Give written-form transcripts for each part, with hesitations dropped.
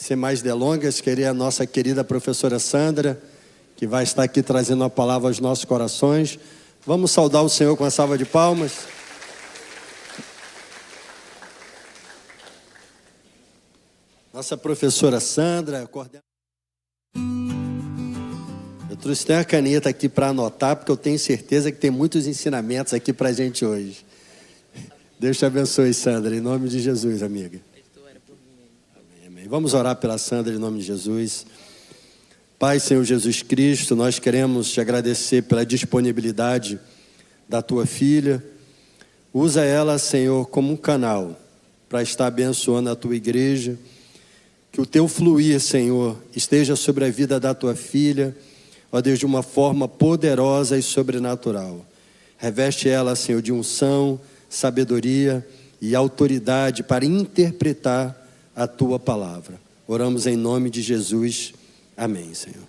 sem mais delongas, queria a nossa querida professora Sandra, que vai estar aqui trazendo a palavra aos nossos corações. Vamos saudar o Senhor com uma salva de palmas. Nossa professora Sandra, eu trouxe até uma caneta aqui para anotar, porque eu tenho certeza que tem muitos ensinamentos aqui para a gente hoje. Deus te abençoe, Sandra, em nome de Jesus, amiga. Amém, amém. Vamos orar pela Sandra em nome de Jesus. Pai, Senhor Jesus Cristo, nós queremos te agradecer pela disponibilidade da tua filha. Usa ela, Senhor, como um canal para estar abençoando a tua igreja. Que o teu fluir, Senhor, esteja sobre a vida da tua filha, ó Deus, de uma forma poderosa e sobrenatural. Reveste ela, Senhor, de unção, sabedoria e autoridade para interpretar a tua palavra. Oramos em nome de Jesus. Amém, Senhor.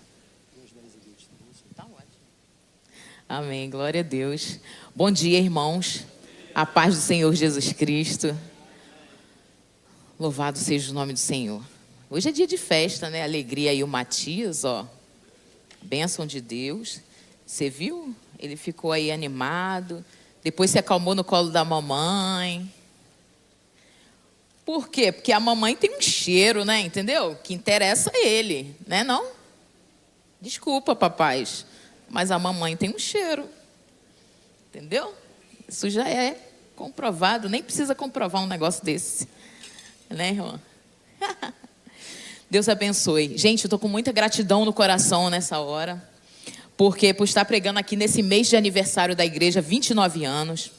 Tá ótimo. Amém, glória a Deus. Bom dia, irmãos. A paz do Senhor Jesus Cristo. Louvado seja o nome do Senhor. Hoje é dia de festa, né? Alegria aí o Matias, ó. Bênção de Deus. Você viu? Ele ficou aí animado. Depois se acalmou no colo da mamãe. Por quê? Porque a mamãe tem um cheiro, né? Entendeu? Que interessa a ele, né? Não? Desculpa, papais. Mas a mamãe tem um cheiro. Entendeu? Isso já é comprovado. Nem precisa comprovar um negócio desse. Né, irmã? Deus abençoe. Gente, eu estou com muita gratidão no coração nessa hora. Porque por estar pregando aqui nesse mês de aniversário da igreja, 29 anos.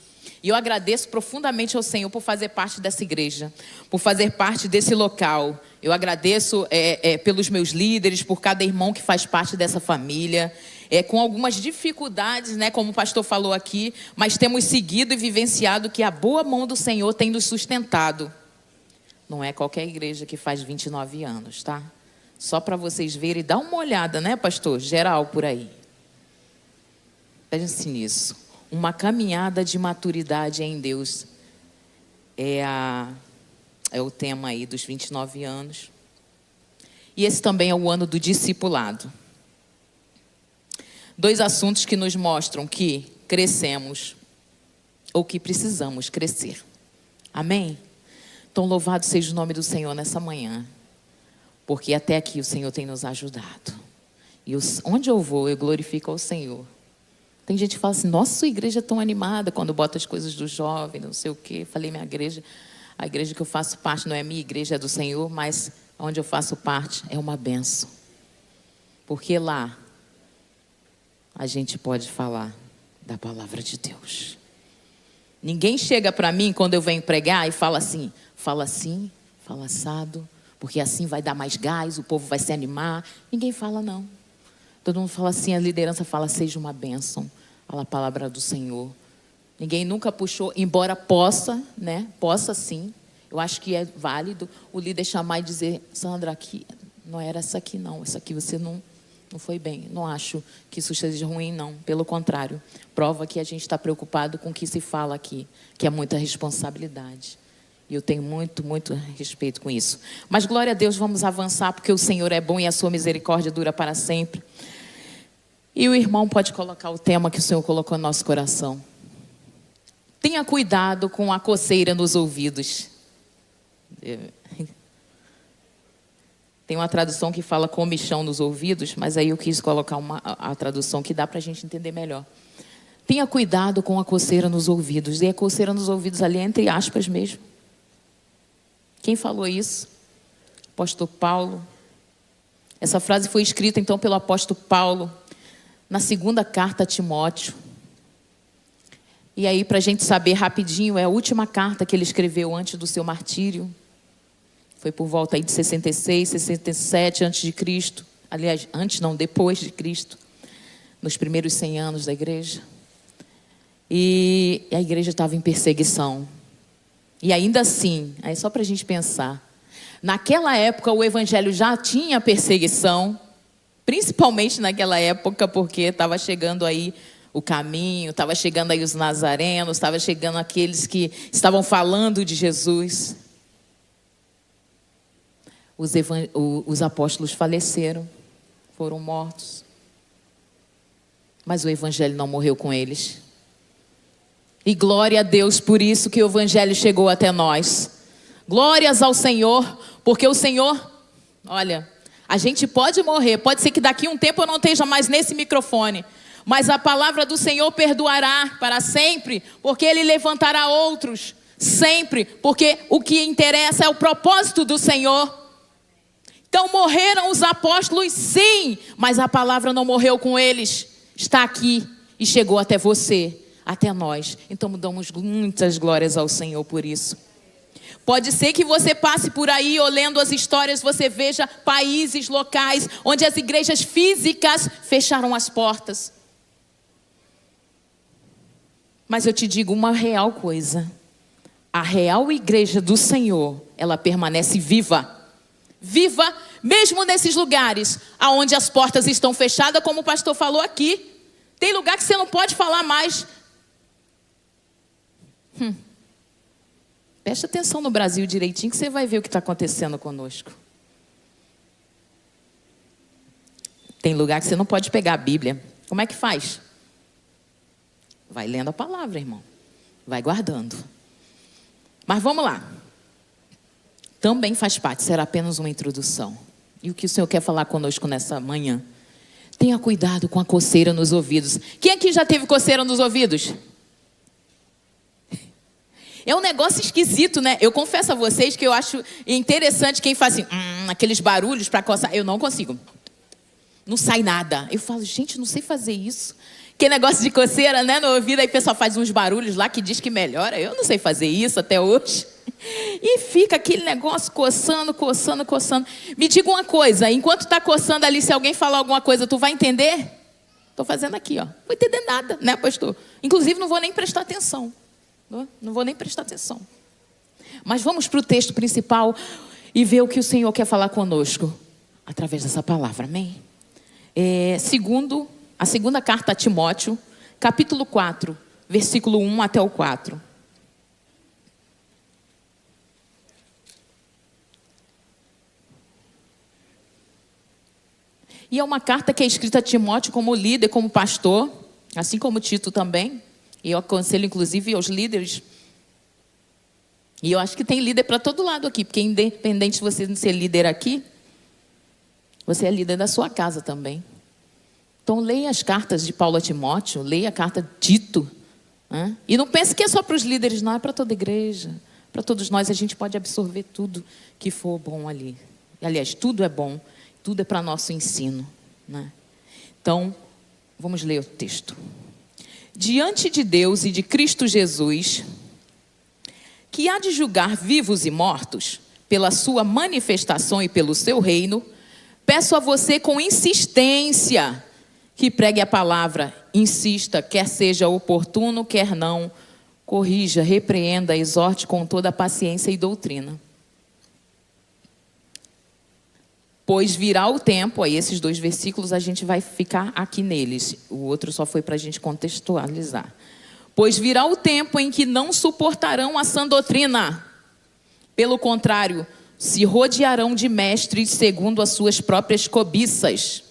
E eu agradeço profundamente ao Senhor por fazer parte dessa igreja. Por fazer parte desse local. Eu agradeço pelos meus líderes, por cada irmão que faz parte dessa família. Com algumas dificuldades, né, como o pastor falou aqui. Mas temos seguido e vivenciado que a boa mão do Senhor tem nos sustentado. Não é qualquer igreja que faz 29 anos, tá? Só para vocês verem e dar uma olhada, né, pastor? Geral por aí. Pense nisso. Uma caminhada de maturidade em Deus é o tema aí dos 29 anos. E esse também é o ano do discipulado. 2 assuntos que nos mostram que crescemos ou que precisamos crescer. Amém? Então, louvado seja o nome do Senhor nessa manhã, porque até aqui o Senhor tem nos ajudado. E onde eu vou, eu glorifico ao Senhor. Tem gente que fala assim, nossa, sua igreja é tão animada quando bota as coisas do jovem, não sei o quê. Falei, minha igreja, a igreja que eu faço parte não é minha igreja, é do Senhor, mas onde eu faço parte é uma bênção. Porque lá a gente pode falar da palavra de Deus. Ninguém chega para mim quando eu venho pregar e fala assim, fala assado, porque assim vai dar mais gás, o povo vai se animar. Ninguém fala não. Todo mundo fala assim, a liderança fala, seja uma bênção. Fala a palavra do Senhor. Ninguém nunca puxou, embora possa, né? Possa sim. Eu acho que é válido o líder chamar e dizer, Sandra, aqui não era essa aqui não. Essa aqui você não foi bem. Não acho que isso seja ruim, não. Pelo contrário. Prova que a gente está preocupado com o que se fala aqui, que é muita responsabilidade. E eu tenho muito, muito respeito com isso. Mas glória a Deus, vamos avançar, porque o Senhor é bom e a sua misericórdia dura para sempre. E o irmão pode colocar o tema que o Senhor colocou no nosso coração. Tenha cuidado com a coceira nos ouvidos. Tem uma tradução que fala comichão nos ouvidos, mas aí eu quis colocar a tradução que dá para a gente entender melhor. Tenha cuidado com a coceira nos ouvidos. E a coceira nos ouvidos ali é entre aspas mesmo. Quem falou isso? Apóstolo Paulo. Essa frase foi escrita então pelo apóstolo Paulo na 2ª carta a Timóteo. E aí, para a gente saber rapidinho, é a última carta que ele escreveu antes do seu martírio. Foi por volta aí de 66, 67 antes de Cristo. Aliás, antes não, depois de Cristo. Nos primeiros 100 anos da igreja. E a igreja estava em perseguição. E ainda assim, aí só para a gente pensar. Naquela época o evangelho já tinha perseguição. Principalmente naquela época, porque estava chegando aí o caminho, estava chegando aí os nazarenos, estava chegando aqueles que estavam falando de Jesus. Os apóstolos faleceram, foram mortos. Mas o evangelho não morreu com eles. E glória a Deus por isso que o evangelho chegou até nós. Glórias ao Senhor, porque o Senhor, olha, a gente pode morrer, pode ser que daqui a um tempo eu não esteja mais nesse microfone, mas a palavra do Senhor perdoará para sempre, porque Ele levantará outros, sempre, porque o que interessa é o propósito do Senhor. Então morreram os apóstolos, sim, mas a palavra não morreu com eles, está aqui e chegou até você, até nós. Então damos muitas glórias ao Senhor por isso. Pode ser que você passe por aí, olhando as histórias, você veja países, locais, onde as igrejas físicas fecharam as portas. Mas eu te digo uma real coisa. A real igreja do Senhor, ela permanece viva. Viva, mesmo nesses lugares onde as portas estão fechadas, como o pastor falou aqui. Tem lugar que você não pode falar mais. Preste atenção no Brasil direitinho, que você vai ver o que está acontecendo conosco. Tem lugar que você não pode pegar a Bíblia. Como é que faz? Vai lendo a palavra, irmão. Vai guardando. Mas vamos lá. Também faz parte, será apenas uma introdução. E o que o Senhor quer falar conosco nessa manhã? Tenha cuidado com a coceira nos ouvidos. Quem aqui já teve coceira nos ouvidos? É um negócio esquisito, né? Eu confesso a vocês que eu acho interessante quem faz assim, aqueles barulhos para coçar. Eu não consigo. Não sai nada. Eu falo, gente, não sei fazer isso. Que negócio de coceira, né? No ouvido, aí o pessoal faz uns barulhos lá que diz que melhora. Eu não sei fazer isso até hoje. E fica aquele negócio coçando. Me diga uma coisa, enquanto está coçando ali, se alguém falar alguma coisa, tu vai entender? Estou fazendo aqui, ó. Não vou entender nada, né, pastor? Inclusive, não vou nem prestar atenção. Não vou nem prestar atenção. Mas vamos para o texto principal e ver o que o Senhor quer falar conosco através dessa palavra, amém? A segunda carta a Timóteo, capítulo 4, versículo 1 até o 4. E é uma carta que é escrita a Timóteo como líder, como pastor, assim como Tito também. E eu aconselho, inclusive, aos líderes. E eu acho que tem líder para todo lado aqui. Porque independente de você não ser líder aqui, você é líder da sua casa também. Então, leia as cartas de Paulo a Timóteo. Leia a carta de Tito. Né? E não pense que é só para os líderes, não. É para toda a igreja. Para todos nós, a gente pode absorver tudo que for bom ali. Aliás, tudo é bom. Tudo é para nosso ensino. Né? Então, vamos ler o texto. Diante de Deus e de Cristo Jesus, que há de julgar vivos e mortos, pela sua manifestação e pelo seu reino, peço a você com insistência que pregue a palavra, insista, quer seja oportuno, quer não, corrija, repreenda, exorte com toda a paciência e doutrina. Pois virá o tempo, aí esses 2 versículos a gente vai ficar aqui neles. O outro só foi para a gente contextualizar. Pois virá o tempo em que não suportarão a sã doutrina. Pelo contrário, se rodearão de mestres segundo as suas próprias cobiças,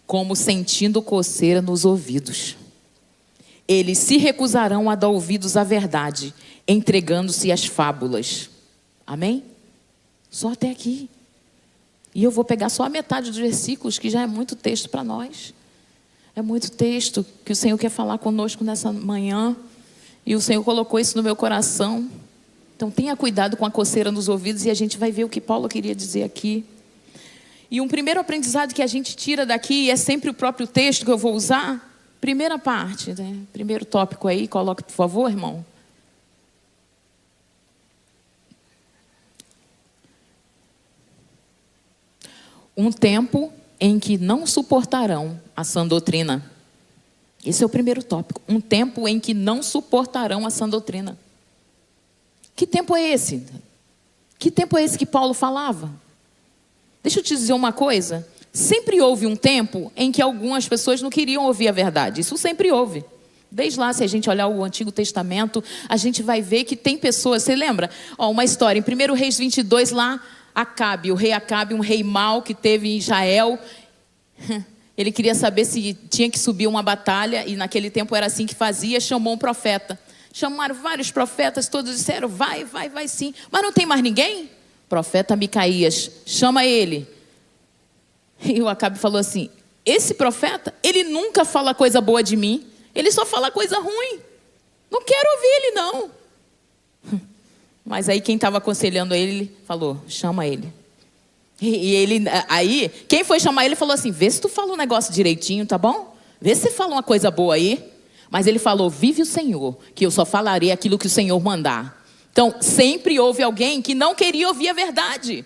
como sentindo coceira nos ouvidos. Eles se recusarão a dar ouvidos à verdade, entregando-se às fábulas. Amém? Só até aqui. E eu vou pegar só a metade dos versículos, que já é muito texto para nós. É muito texto que o Senhor quer falar conosco nessa manhã. E o Senhor colocou isso no meu coração. Então tenha cuidado com a coceira nos ouvidos e a gente vai ver o que Paulo queria dizer aqui. E um primeiro aprendizado que a gente tira daqui, e é sempre o próprio texto que eu vou usar. Primeira parte, né? Primeiro tópico aí, coloque por favor, irmão. Um tempo em que não suportarão a sã doutrina. Esse é o primeiro tópico. Um tempo em que não suportarão a sã doutrina. Que tempo é esse? Que tempo é esse que Paulo falava? Deixa eu te dizer uma coisa. Sempre houve um tempo em que algumas pessoas não queriam ouvir a verdade. Isso sempre houve. Desde lá, se a gente olhar o Antigo Testamento, a gente vai ver que tem pessoas... Você lembra? Uma história. Em 1 Reis 22, lá... Acabe, o rei Acabe, um rei mau que teve em Israel, ele queria saber se tinha que subir uma batalha, e naquele tempo era assim que fazia, chamou um profeta. Chamaram vários profetas, todos disseram, vai sim. Mas não tem mais ninguém? Profeta Micaías, chama ele. E o Acabe falou assim, esse profeta, ele nunca fala coisa boa de mim, ele só fala coisa ruim. Não quero ouvir ele, não. Mas aí quem estava aconselhando ele falou, chama ele. E ele, aí, quem foi chamar ele falou assim, vê se tu fala um negócio direitinho, tá bom? Vê se você fala uma coisa boa aí. Mas ele falou, vive o Senhor, que eu só falarei aquilo que o Senhor mandar. Então, sempre houve alguém que não queria ouvir a verdade.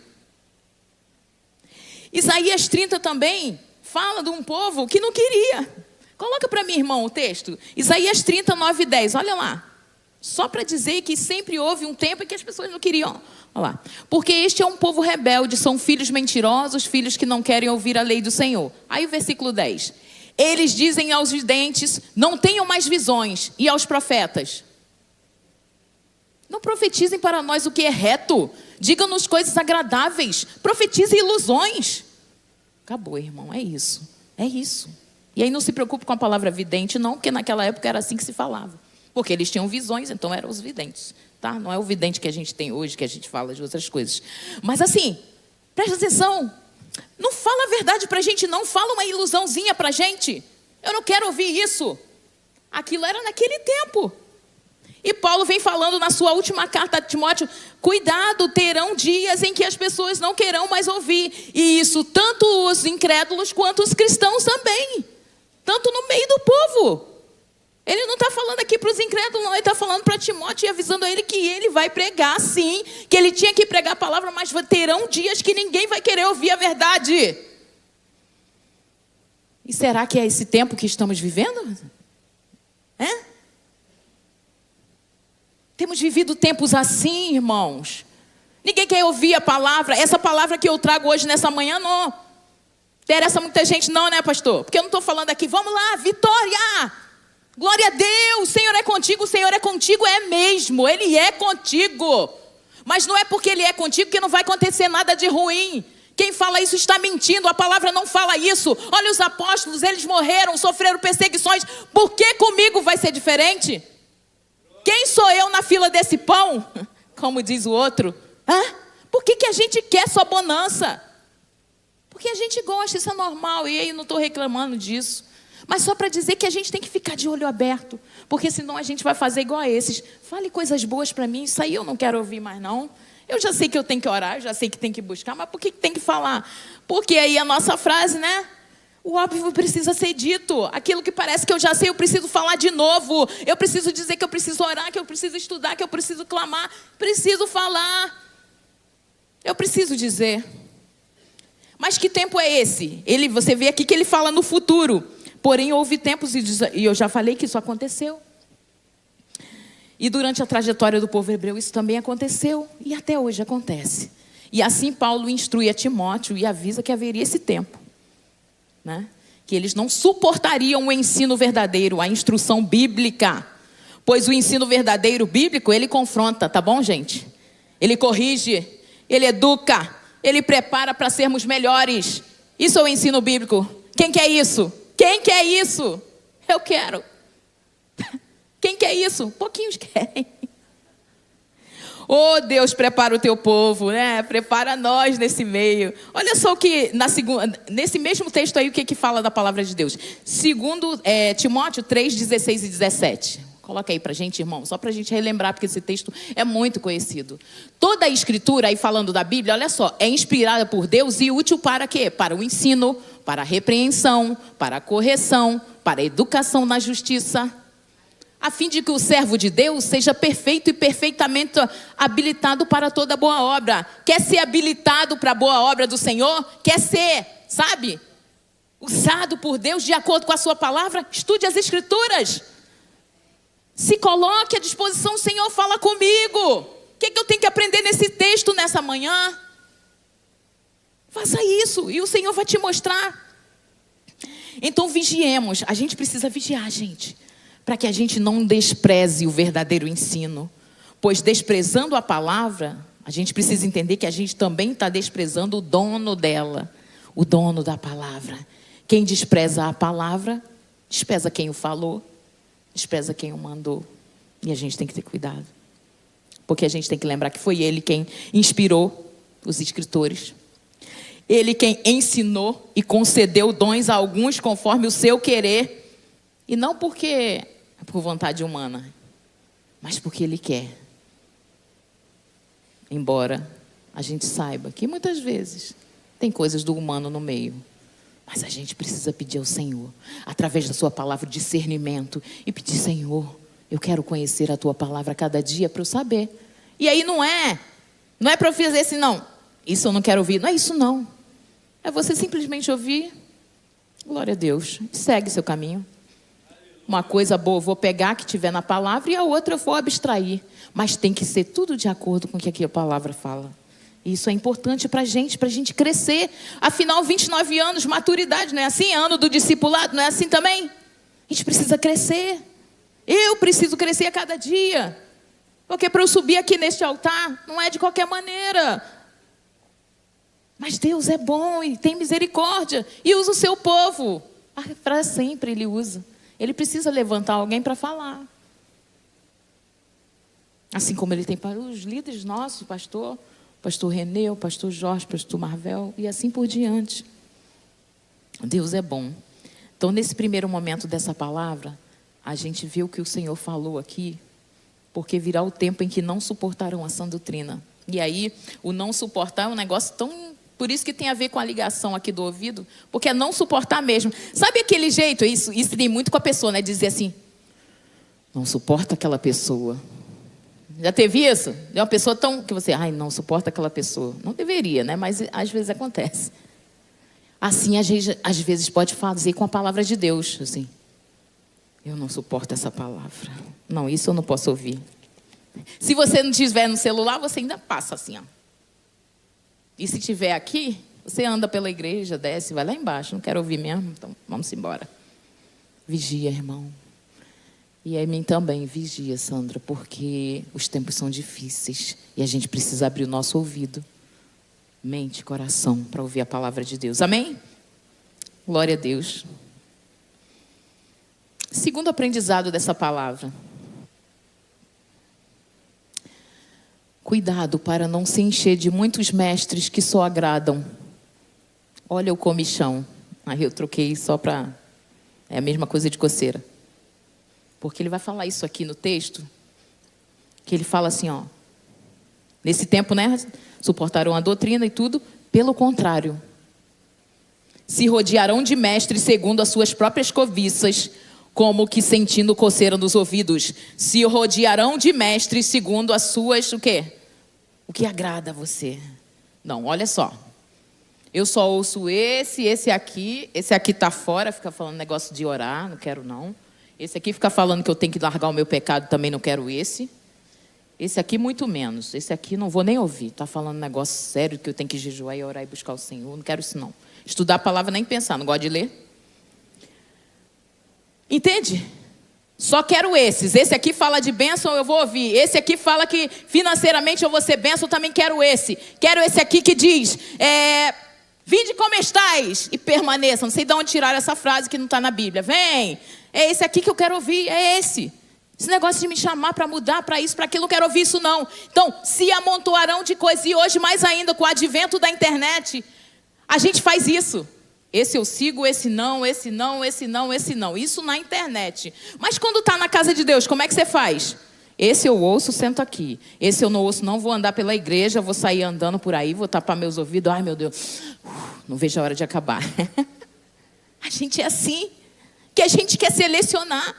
Isaías 30 também fala de um povo que não queria. Coloca para mim, irmão, o texto. Isaías 30, 9 e 10, olha lá. Só para dizer que sempre houve um tempo em que as pessoas não queriam. Olha lá. Porque este é um povo rebelde, são filhos mentirosos, filhos que não querem ouvir a lei do Senhor. Aí o versículo 10. Eles dizem aos videntes, não tenham mais visões. E aos profetas, não profetizem para nós o que é reto. Digam-nos coisas agradáveis. Profetizem ilusões. Acabou, irmão, é isso. É isso. E aí não se preocupe com a palavra vidente, não, porque naquela época era assim que se falava. Porque eles tinham visões, então eram os videntes. Tá? Não é o vidente que a gente tem hoje, que a gente fala de outras coisas. Mas assim, presta atenção. Não fala a verdade para a gente, não. Fala uma ilusãozinha para a gente. Eu não quero ouvir isso. Aquilo era naquele tempo. E Paulo vem falando na sua última carta a Timóteo, cuidado, terão dias em que as pessoas não querão mais ouvir. E isso tanto os incrédulos quanto os cristãos também. Tanto no meio do povo. Ele não está falando aqui para os incrédulos, não. Ele está falando para Timóteo e avisando a ele que ele vai pregar, sim. Que ele tinha que pregar a palavra, mas terão dias que ninguém vai querer ouvir a verdade. E será que é esse tempo que estamos vivendo? É? Temos vivido tempos assim, irmãos. Ninguém quer ouvir a palavra. Essa palavra que eu trago hoje nessa manhã, não interessa muita gente, não, né, pastor? Porque eu não estou falando aqui, vamos lá, vitória! Glória a Deus, o Senhor é contigo, é mesmo, Ele é contigo. Mas não é porque Ele é contigo que não vai acontecer nada de ruim. Quem fala isso está mentindo, a palavra não fala isso. Olha os apóstolos, eles morreram, sofreram perseguições. Por que comigo vai ser diferente? Quem sou eu na fila desse pão? Como diz o outro. Por que a gente quer só bonança? Porque a gente gosta, isso é normal. E aí não estou reclamando disso. Mas só para dizer que a gente tem que ficar de olho aberto. Porque senão a gente vai fazer igual a esses. Fale coisas boas para mim, isso aí eu não quero ouvir mais não. Eu já sei que eu tenho que orar, eu já sei que tem que buscar. Mas por que tem que falar? Porque aí a nossa frase, né? O óbvio precisa ser dito. Aquilo que parece que eu já sei, eu preciso falar de novo. Eu preciso dizer que eu preciso orar, que eu preciso estudar, que eu preciso clamar. Preciso falar. Eu preciso dizer. Mas que tempo é esse? Você vê aqui que ele fala no futuro. Porém, houve tempos, e eu já falei que isso aconteceu. E durante a trajetória do povo hebreu, isso também aconteceu. E até hoje acontece. E assim Paulo instrui a Timóteo e avisa que haveria esse tempo. Né? Que eles não suportariam o ensino verdadeiro, a instrução bíblica. Pois o ensino verdadeiro bíblico, ele confronta, tá bom, gente? Ele corrige, ele educa, ele prepara para sermos melhores. Isso é o ensino bíblico. Quem quer isso? Quem quer isso? Eu quero. Quem quer isso? Pouquinhos querem. Oh, Deus, prepara o teu povo, né? Prepara nós nesse meio. Olha só o que, nesse mesmo texto aí, o que fala da palavra de Deus. Segundo Timóteo 3, 16 e 17. Coloca aí pra gente, irmão, só pra gente relembrar, porque esse texto é muito conhecido. Toda a escritura, aí falando da Bíblia, olha só, é inspirada por Deus e útil para quê? Para o ensino, para a repreensão, para a correção, para a educação na justiça, a fim de que o servo de Deus seja perfeito e perfeitamente habilitado para toda boa obra. Quer ser habilitado para a boa obra do Senhor? Quer ser, sabe, usado por Deus de acordo com a sua palavra? Estude as escrituras. Se coloque à disposição, Senhor, fala comigo. O que eu tenho que aprender nesse texto nessa manhã? Faça isso e o Senhor vai te mostrar. Então vigiemos, a gente precisa vigiar, gente, para que a gente não despreze o verdadeiro ensino. Pois desprezando a palavra, A gente precisa entender que a gente também está desprezando o dono dela, o dono da palavra. Quem despreza a palavra, despreza quem o falou, despreza quem o mandou. E a gente tem que ter cuidado. Porque a gente tem que lembrar que foi ele quem inspirou os escritores. Ele quem ensinou e concedeu dons a alguns conforme o seu querer. E não porque é por vontade humana, mas porque ele quer. Embora a gente saiba que muitas vezes tem coisas do humano no meio. Mas a gente precisa pedir ao Senhor, através da sua palavra, discernimento. E pedir, Senhor, eu quero conhecer a tua palavra a cada dia para eu saber. E aí não é para eu fazer assim, não. Isso eu não quero ouvir. Não é isso, não. É você simplesmente ouvir, glória a Deus, segue seu caminho. Uma coisa boa eu vou pegar que tiver na palavra e a outra eu vou abstrair. Mas tem que ser tudo de acordo com o que a palavra fala. Isso é importante para a gente crescer. Afinal, 29 anos, maturidade, não é assim? Ano do discipulado, não é assim também? A gente precisa crescer. Eu preciso crescer a cada dia. Porque para eu subir aqui neste altar, não é de qualquer maneira. Mas Deus é bom e tem misericórdia. E usa o seu povo. Para sempre Ele usa. Ele precisa levantar alguém para falar. Assim como Ele tem para os líderes nossos, pastor Renê, o pastor Jorge, o pastor Marvel, e assim por diante. Deus é bom. Então, nesse primeiro momento dessa palavra, a gente viu o que o Senhor falou aqui, porque virá o tempo em que não suportarão a sã doutrina. E aí, o não suportar é um negócio tão... Por isso que tem a ver com a ligação aqui do ouvido, porque é não suportar mesmo. Sabe aquele jeito, isso tem muito com a pessoa, né? Dizer assim, não suporta aquela pessoa. Já teve isso? É uma pessoa tão... que você, não suporta aquela pessoa. Não deveria, né? Mas às vezes acontece. Assim, às vezes pode fazer com a palavra de Deus. Assim, eu não suporto essa palavra. Não, isso eu não posso ouvir. Se você não tiver no celular, você ainda passa assim, ó. E se tiver aqui, você anda pela igreja, desce, vai lá embaixo. Não quero ouvir mesmo, então vamos embora. Vigia, irmão. E a mim também, vigia, Sandra, porque os tempos são difíceis e a gente precisa abrir o nosso ouvido, mente, coração, para ouvir a palavra de Deus. Amém? Glória a Deus. Segundo aprendizado dessa palavra. Cuidado para não se encher de muitos mestres que só agradam. Olha o comichão. Aí eu troquei só para... É a mesma coisa de coceira. Porque ele vai falar isso aqui no texto, que ele fala assim, ó, nesse tempo, né, suportarão a doutrina e tudo, pelo contrário, se rodearão de mestres segundo as suas próprias cobiças, como que sentindo coceira nos ouvidos, se rodearão de mestres segundo as suas, o quê? O que agrada a você. Não, olha só, eu só ouço esse aqui tá fora, fica falando negócio de orar, não quero não. Esse aqui fica falando que eu tenho que largar o meu pecado, também não quero esse. Esse aqui muito menos. Esse aqui não vou nem ouvir. Está falando um negócio sério que eu tenho que jejuar e orar e buscar o Senhor. Não quero isso não. Estudar a palavra nem pensar, não gosto de ler. Entende? Só quero esses. Esse aqui fala de bênção, eu vou ouvir. Esse aqui fala que financeiramente eu vou ser bênção, eu também quero esse. Quero esse aqui que diz... Vinde como estais e permaneçam. Não sei de onde tiraram essa frase que não está na Bíblia. Vem, é esse aqui que eu quero ouvir, é esse. Esse negócio de me chamar para mudar, para isso, para aquilo, não quero ouvir isso não. Então, se amontoarão de coisas. E hoje, mais ainda, com o advento da internet, a gente faz isso. Esse eu sigo, esse não, esse não, esse não, esse não. Isso na internet. Mas quando está na casa de Deus, como é que você faz? Esse eu ouço, sento aqui. Esse eu não ouço, não vou andar pela igreja, vou sair andando por aí, vou tapar meus ouvidos. Ai, meu Deus, não vejo a hora de acabar. A gente é assim, que a gente quer selecionar.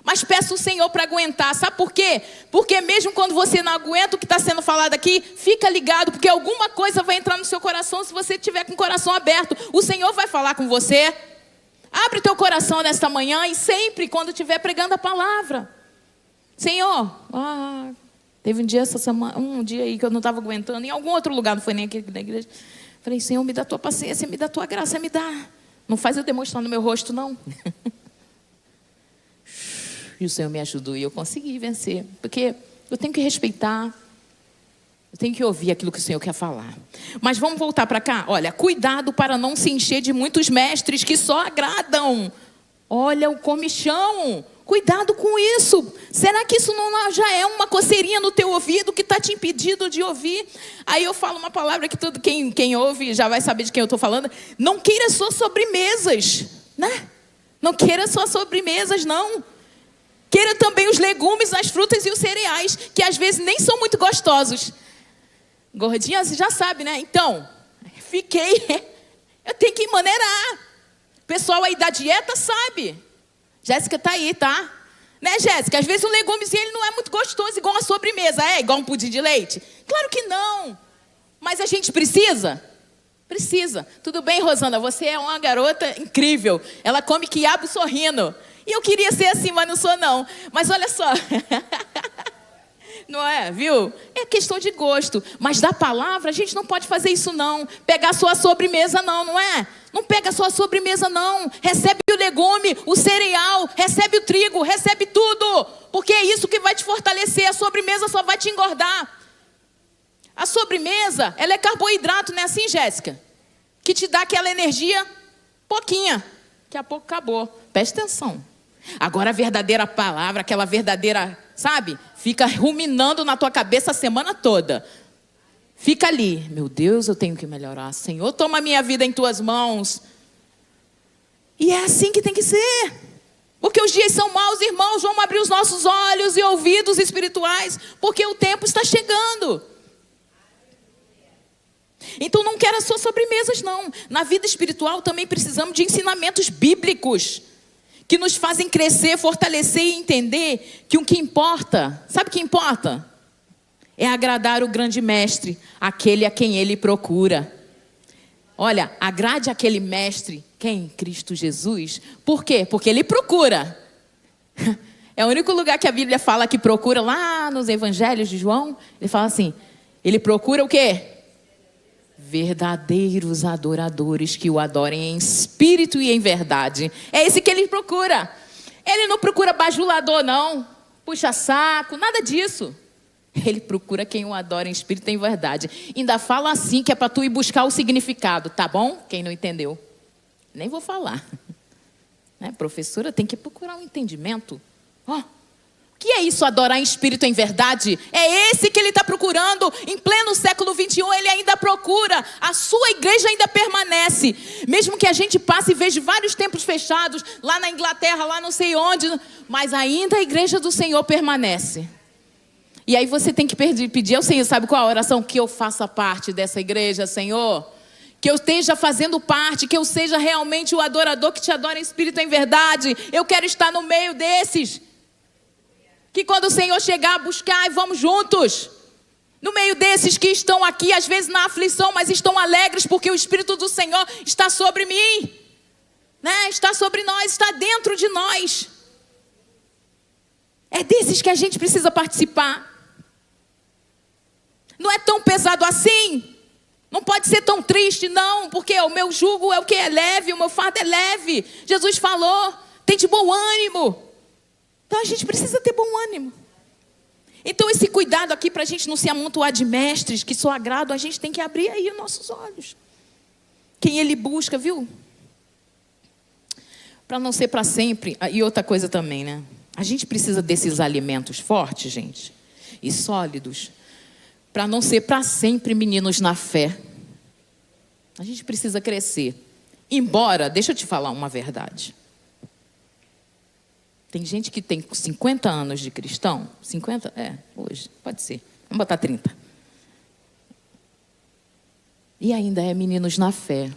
Mas peço o Senhor para aguentar. Sabe por quê? Porque mesmo quando você não aguenta o que está sendo falado aqui, fica ligado, porque alguma coisa vai entrar no seu coração se você estiver com o coração aberto. O Senhor vai falar com você. Abre teu coração nesta manhã e sempre quando estiver pregando a palavra. Senhor, teve um dia essa semana, um dia aí que eu não estava aguentando, em algum outro lugar, não foi nem aqui na igreja. Falei, Senhor, me dá tua paciência, me dá tua graça, me dá. Não faz eu demonstrar no meu rosto, não. E o Senhor me ajudou e eu consegui vencer. Porque eu tenho que respeitar. Eu tenho que ouvir aquilo que o Senhor quer falar. Mas vamos voltar para cá. Olha, cuidado para não se encher de muitos mestres que só agradam. Olha o comichão. Cuidado com isso. Será que isso não já é uma coceirinha no teu ouvido que está te impedindo de ouvir? Aí eu falo uma palavra que todo quem ouve já vai saber de quem eu estou falando. Não queira só sobremesas, né? Não queira só sobremesas, não. Queira também os legumes, as frutas e os cereais, que às vezes nem são muito gostosos. Gordinha, você já sabe, né? Então, eu tenho que maneirar. O pessoal aí da dieta sabe. Jéssica está aí, tá? Né, Jéssica? Às vezes um legumezinho ele não é muito gostoso, igual uma sobremesa. É igual um pudim de leite? Claro que não. Mas a gente precisa? Precisa. Tudo bem, Rosana? Você é uma garota incrível. Ela come quiabo sorrindo. E eu queria ser assim, mas não sou não. Mas olha só. Não é, viu? É questão de gosto. Mas da palavra, a gente não pode fazer isso não. Pegar só a sobremesa não é? Não pega só a sobremesa não. Recebe o legume, o cereal, recebe o trigo, recebe tudo. Porque é isso que vai te fortalecer. A sobremesa só vai te engordar. A sobremesa, ela é carboidrato, não é assim, Jéssica? Que te dá aquela energia pouquinha. Daqui a pouco acabou. Presta atenção. Agora a verdadeira palavra, aquela verdadeira, sabe? Fica ruminando na tua cabeça a semana toda. Fica ali. Meu Deus, eu tenho que melhorar. Senhor, toma a minha vida em tuas mãos. E é assim que tem que ser. Porque os dias são maus, irmãos. Vamos abrir os nossos olhos e ouvidos espirituais. Porque o tempo está chegando. Então não quero só sobremesas, não. Na vida espiritual também precisamos de ensinamentos bíblicos. Que nos fazem crescer, fortalecer e entender que o que importa, sabe o que importa? É agradar o grande mestre, aquele a quem ele procura. Olha, agrade aquele mestre, quem? Cristo Jesus. Por quê? Porque ele procura. É o único lugar que a Bíblia fala que procura, lá nos evangelhos de João. Ele fala assim, ele procura o quê? Verdadeiros adoradores que o adorem em espírito e em verdade. É esse que ele procura. Ele não procura bajulador não, puxa saco, nada disso. Ele procura quem o adora em espírito e em verdade. Ainda fala assim que é para tu ir buscar o significado, tá bom? Quem não entendeu, nem vou falar. Né? Professora tem que procurar um entendimento. Ó. O que é isso, adorar em espírito e em verdade? É esse que ele está procurando. Em pleno século 21, ele ainda procura. A sua igreja ainda permanece. Mesmo que a gente passe e veja vários templos fechados, lá na Inglaterra, lá não sei onde, mas ainda a igreja do Senhor permanece. E aí você tem que pedir ao Senhor, sabe qual a oração? Que eu faça parte dessa igreja, Senhor. Que eu esteja fazendo parte, que eu seja realmente o adorador que te adora em espírito e em verdade. Eu quero estar no meio desses. Que quando o Senhor chegar, buscar e vamos juntos. No meio desses que estão aqui, às vezes na aflição, mas estão alegres porque o Espírito do Senhor está sobre mim. Né? Está sobre nós, está dentro de nós. É desses que a gente precisa participar. Não é tão pesado assim. Não pode ser tão triste, não. Porque o meu jugo é o que é leve, o meu fardo é leve. Jesus falou, tem de bom ânimo. Então a gente precisa ter bom ânimo. Então esse cuidado aqui para a gente não se amontoar de mestres que só agradam, a gente tem que abrir aí os nossos olhos. Quem ele busca, viu? Para não ser para sempre. E outra coisa também, né? A gente precisa desses alimentos fortes, gente, e sólidos, para não ser para sempre meninos na fé. A gente precisa crescer. Embora, deixa eu te falar uma verdade. Tem gente que tem 50 anos de cristão. 50? Hoje, pode ser. Vamos botar 30. E ainda é meninos na fé.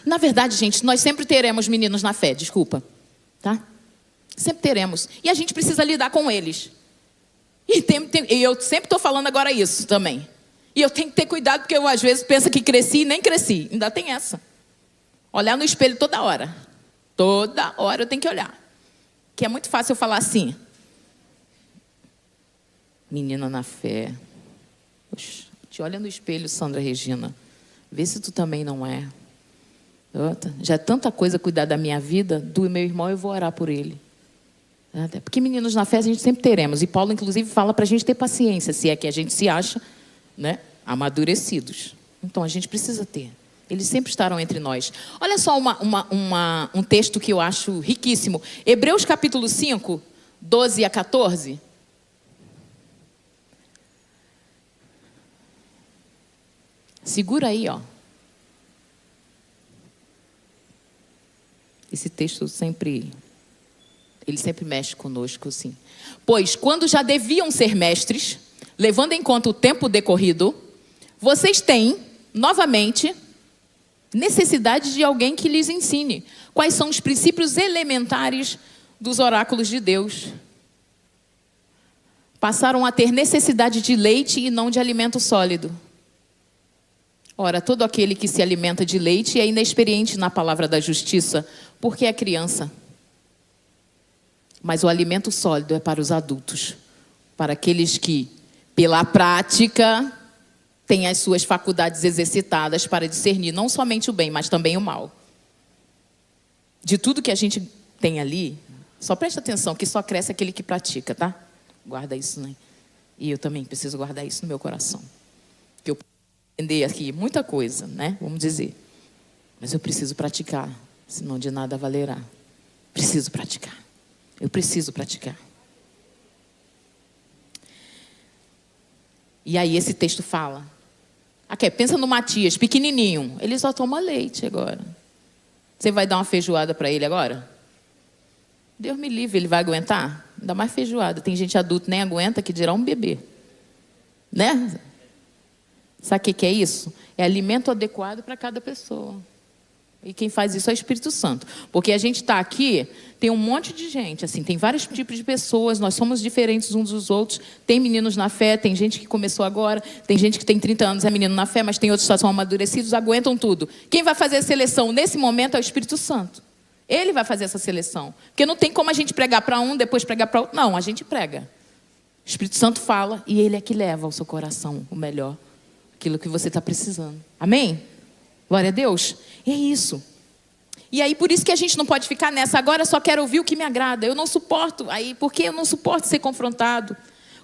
Na verdade, gente, nós sempre teremos meninos na fé, desculpa. Tá? Sempre teremos. E a gente precisa lidar com eles. E eu sempre estou falando agora isso também. E eu tenho que ter cuidado, porque eu às vezes penso que cresci e nem cresci. Ainda tem essa. Olhar no espelho toda hora. Toda hora eu tenho que olhar. Que é muito fácil eu falar assim. Menina na fé. Poxa, te olha no espelho, Sandra Regina. Vê se tu também não é. Já é tanta coisa cuidar da minha vida, do meu irmão, eu vou orar por ele. Porque meninos na fé a gente sempre teremos. E Paulo, inclusive, fala para a gente ter paciência, se é que a gente se acha né? Amadurecidos. Então a gente precisa ter. Eles sempre estarão entre nós. Olha só um texto que eu acho riquíssimo. Hebreus capítulo 5, 12 a 14. Segura aí, ó. Esse texto ele sempre mexe conosco, assim. Pois, quando já deviam ser mestres, levando em conta o tempo decorrido, vocês têm, novamente, necessidade de alguém que lhes ensine quais são os princípios elementares dos oráculos de Deus. Passaram a ter necessidade de leite e não de alimento sólido. Ora, todo aquele que se alimenta de leite é inexperiente na palavra da justiça, porque é criança. Mas o alimento sólido é para os adultos, para aqueles que, pela prática, têm as suas faculdades exercitadas para discernir não somente o bem, mas também o mal. De tudo que a gente tem ali, só presta atenção que só cresce aquele que pratica, tá? Guarda isso, né? E eu também preciso guardar isso no meu coração. Que eu entender aqui muita coisa, né? Vamos dizer. Mas eu preciso praticar, senão de nada valerá. Preciso praticar. Eu preciso praticar. E aí esse texto fala. Aqui, pensa no Matias, pequenininho. Ele só toma leite agora. Você vai dar uma feijoada para ele agora? Deus me livre, ele vai aguentar? Ainda mais feijoada. Tem gente adulta nem aguenta, que dirá um bebê. Né? Sabe o que é isso? É alimento adequado para cada pessoa. E quem faz isso é o Espírito Santo. Porque a gente está aqui, tem um monte de gente, assim, tem vários tipos de pessoas, nós somos diferentes uns dos outros. Tem meninos na fé, tem gente que começou agora, tem gente que tem 30 anos, é menino na fé, mas tem outros que só são amadurecidos, aguentam tudo. Quem vai fazer a seleção nesse momento é o Espírito Santo. Ele vai fazer essa seleção. Porque não tem como a gente pregar para um, depois pregar para outro. Não, a gente prega. O Espírito Santo fala e ele é que leva ao seu coração o melhor. Aquilo que você está precisando. Amém? Glória a Deus. E é isso. E aí, por isso que a gente não pode ficar nessa. Agora eu só quero ouvir o que me agrada. Eu não suporto. Aí, porque eu não suporto ser confrontado.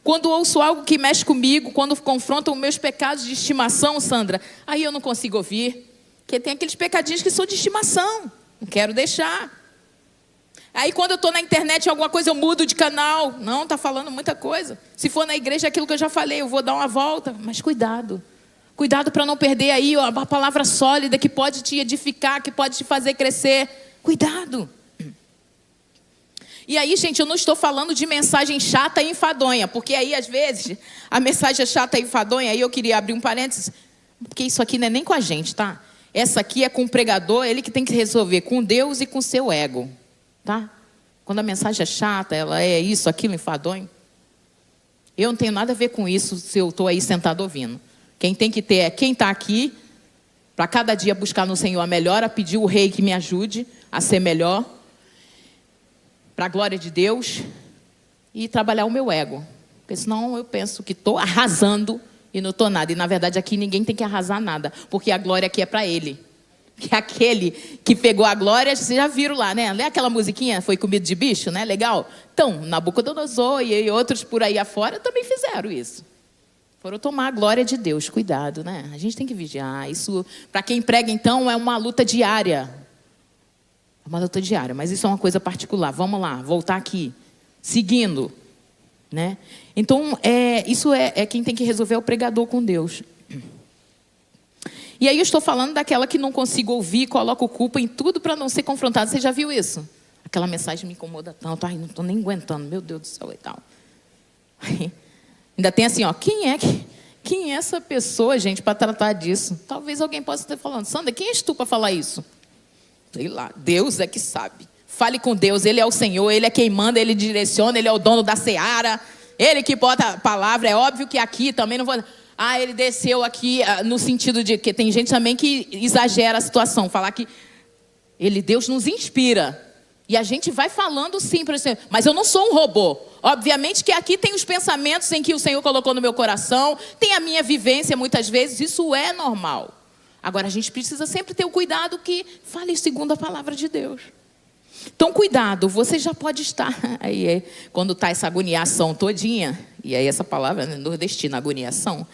Quando ouço algo que mexe comigo, quando confrontam meus pecados de estimação, Sandra, aí eu não consigo ouvir. Porque tem aqueles pecadinhos que são de estimação. Não quero deixar. Aí quando eu estou na internet, alguma coisa eu mudo de canal. Não, está falando muita coisa. Se for na igreja, é aquilo que eu já falei, eu vou dar uma volta. Mas cuidado. Cuidado para não perder aí a palavra sólida que pode te edificar, que pode te fazer crescer. Cuidado. E aí, gente, eu não estou falando de mensagem chata e enfadonha. Porque aí, às vezes, a mensagem é chata e enfadonha. Aí eu queria abrir um parênteses. Porque isso aqui não é nem com a gente, tá? Essa aqui é com o pregador, ele que tem que resolver com Deus e com o seu ego. Tá? Quando a mensagem é chata, ela é isso, aquilo, enfadonho. Eu não tenho nada a ver com isso se eu estou aí sentado ouvindo. Quem tem que ter é quem está aqui, para cada dia buscar no Senhor a melhora, pedir o Rei que me ajude a ser melhor, para a glória de Deus, e trabalhar o meu ego. Porque senão eu penso que estou arrasando e não estou nada. E na verdade aqui ninguém tem que arrasar nada, porque a glória aqui é para Ele. Que aquele que pegou a glória, vocês já viram lá, né? Lê aquela musiquinha, foi comido de bicho, né? Legal? Então, Nabucodonosor e outros por aí afora também fizeram isso. Foram tomar a glória de Deus. Cuidado, né? A gente tem que vigiar. Isso, para quem prega, então, é uma luta diária. É uma luta diária, mas isso é uma coisa particular. Vamos lá, voltar aqui. Seguindo, né? Então, isso é quem tem que resolver é o pregador com Deus. E aí eu estou falando daquela que não consigo ouvir, coloco culpa em tudo para não ser confrontada. Você já viu isso? Aquela mensagem me incomoda tanto. Ai, não estou nem aguentando. Meu Deus do céu e tal. Aí, ainda tem assim, ó. Quem é essa pessoa, gente, para tratar disso? Talvez alguém possa estar falando. Sandra, quem és tu para falar isso? Sei lá. Deus é que sabe. Fale com Deus. Ele é o Senhor. Ele é quem manda. Ele direciona. Ele é o dono da seara. Ele que bota a palavra. É óbvio que aqui também não vou... Ah, ele desceu aqui no sentido de que tem gente também que exagera a situação. Falar que Deus nos inspira. E a gente vai falando sim, por exemplo, mas eu não sou um robô. Obviamente que aqui tem os pensamentos em que o Senhor colocou no meu coração. Tem a minha vivência muitas vezes. Isso é normal. Agora a gente precisa sempre ter o cuidado que fale segundo a palavra de Deus. Então cuidado, você já pode estar. Aí quando está essa agoniação todinha. E aí essa palavra nordestina, agoniação.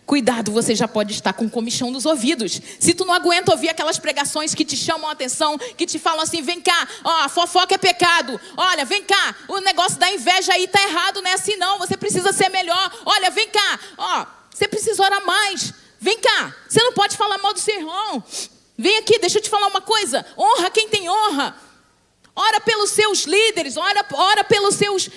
Cuidado, você já pode estar com comichão nos ouvidos. Se tu não aguenta ouvir aquelas pregações que te chamam a atenção, que te falam assim, vem cá, ó, a fofoca é pecado. Olha, vem cá, o negócio da inveja aí tá errado, não é assim não, você precisa ser melhor. Olha, vem cá, ó, você precisa orar mais. Vem cá, você não pode falar mal do seu irmão. Vem aqui, deixa eu te falar uma coisa. Honra quem tem honra. Ora pelos seus líderes, ora pelos seus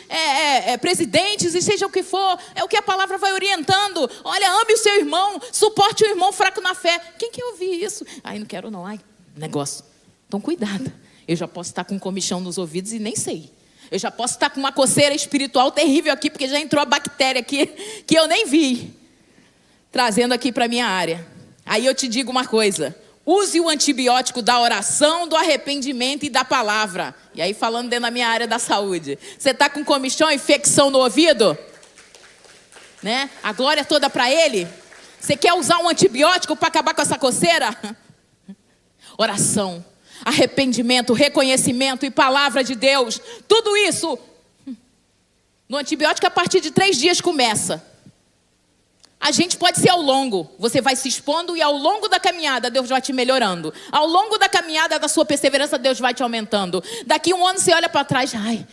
presidentes, e seja o que for, é o que a palavra vai orientando. Olha, ame o seu irmão, suporte o irmão fraco na fé. Quem quer ouvir isso? Ai, não quero não, ai, negócio. Então cuidado, eu já posso estar com um comichão nos ouvidos e nem sei. Eu já posso estar com uma coceira espiritual terrível aqui, porque já entrou a bactéria aqui, que eu nem vi. Trazendo aqui para a minha área. Aí eu te digo uma coisa. Use o antibiótico da oração, do arrependimento e da palavra. E aí falando dentro da minha área da saúde. Você está com comichão, infecção no ouvido? Né? A glória toda para ele? Você quer usar um antibiótico para acabar com essa coceira? Oração, arrependimento, reconhecimento e palavra de Deus. Tudo isso. No antibiótico a partir de 3 dias começa. A gente pode ser ao longo, você vai se expondo e ao longo da caminhada Deus vai te melhorando. Ao longo da caminhada da sua perseverança Deus vai te aumentando. Daqui 1 ano você olha para trás, ai,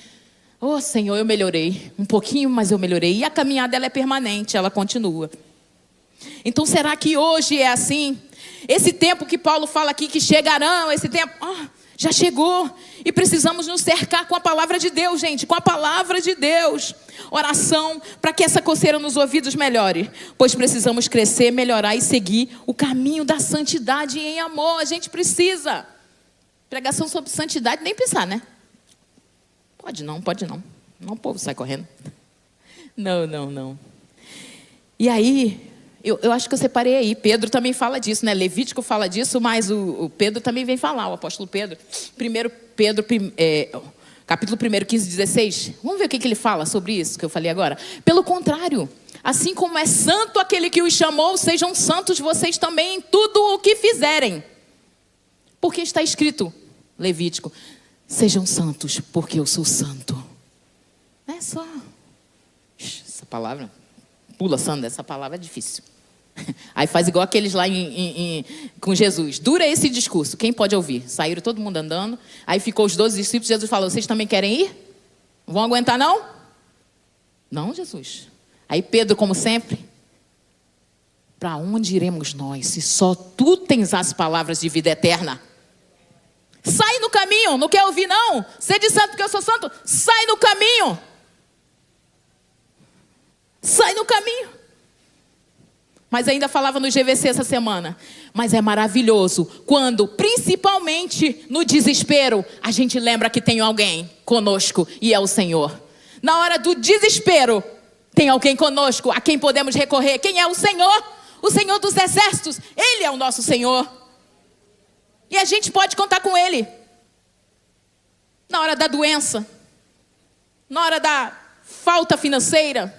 oh Senhor, eu melhorei. Um pouquinho, mas eu melhorei. E a caminhada ela é permanente, ela continua. Então será que hoje é assim? Esse tempo que Paulo fala aqui que chegarão, esse tempo... já chegou e precisamos nos cercar com a palavra de Deus, gente, com a palavra de Deus. Oração para que essa coceira nos ouvidos melhore, pois precisamos crescer, melhorar e seguir o caminho da santidade em amor. A gente precisa. Pregação sobre santidade, nem pensar, né? Pode não. Não, o povo sai correndo. Não. E aí... Eu acho que eu separei aí. Pedro também fala disso, né? Levítico fala disso, mas o Pedro também vem falar, o apóstolo Pedro. 1 Pedro, capítulo 1, 15, 16. Vamos ver o que ele fala sobre isso que eu falei agora. Pelo contrário, assim como é santo aquele que os chamou, sejam santos vocês também em tudo o que fizerem. Porque está escrito, Levítico, sejam santos porque eu sou santo. Não é só... Essa palavra... Pula, Sandra, essa palavra é difícil. Aí faz igual aqueles lá com Jesus. Dura esse discurso, quem pode ouvir? Saíram todo mundo andando. Aí ficou os 12 discípulos, Jesus falou, vocês também querem ir? Não vão aguentar não? Não, Jesus. Aí Pedro, como sempre, para onde iremos nós, se só tu tens as palavras de vida eterna? Sai no caminho, não quer ouvir não? Sede santo porque eu sou santo, sai no caminho. Sai no caminho. Mas ainda falava no GVC essa semana. Mas é maravilhoso quando, principalmente no desespero, a gente lembra que tem alguém conosco e é o Senhor. Na hora do desespero, tem alguém conosco a quem podemos recorrer. Quem é o Senhor? O Senhor dos exércitos. Ele é o nosso Senhor. E a gente pode contar com Ele. Na hora da doença. Na hora da falta financeira.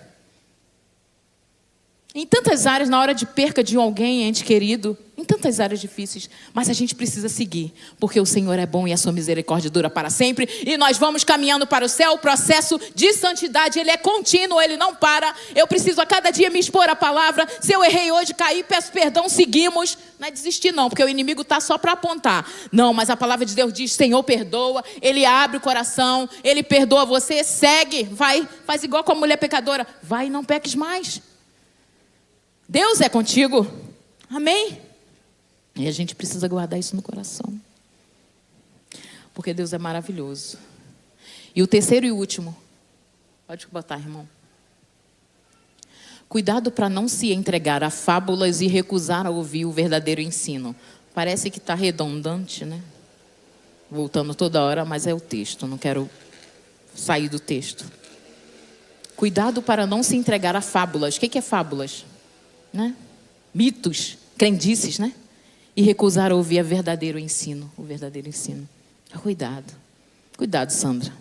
Em tantas áreas, na hora de perca de alguém, ente querido, em tantas áreas difíceis, mas a gente precisa seguir, porque o Senhor é bom e a sua misericórdia dura para sempre, e nós vamos caminhando para o céu. O processo de santidade, ele é contínuo, ele não para. Eu preciso a cada dia me expor à palavra. Se eu errei hoje, caí, peço perdão, seguimos. Não é desistir não, porque o inimigo está só para apontar. Não, mas a palavra de Deus diz, Senhor perdoa, Ele abre o coração, Ele perdoa você, segue, vai, faz igual com a mulher pecadora, vai e não peques mais. Deus é contigo. Amém? E a gente precisa guardar isso no coração. Porque Deus é maravilhoso. E o terceiro e último. Pode botar, irmão. Cuidado para não se entregar a fábulas e recusar a ouvir o verdadeiro ensino. Parece que está redundante, né? Voltando toda hora, mas é o texto. Não quero sair do texto. Cuidado para não se entregar a fábulas. O que é fábulas? Né? Mitos, crendices, né? E recusar a ouvir o verdadeiro ensino. Cuidado, Sandra.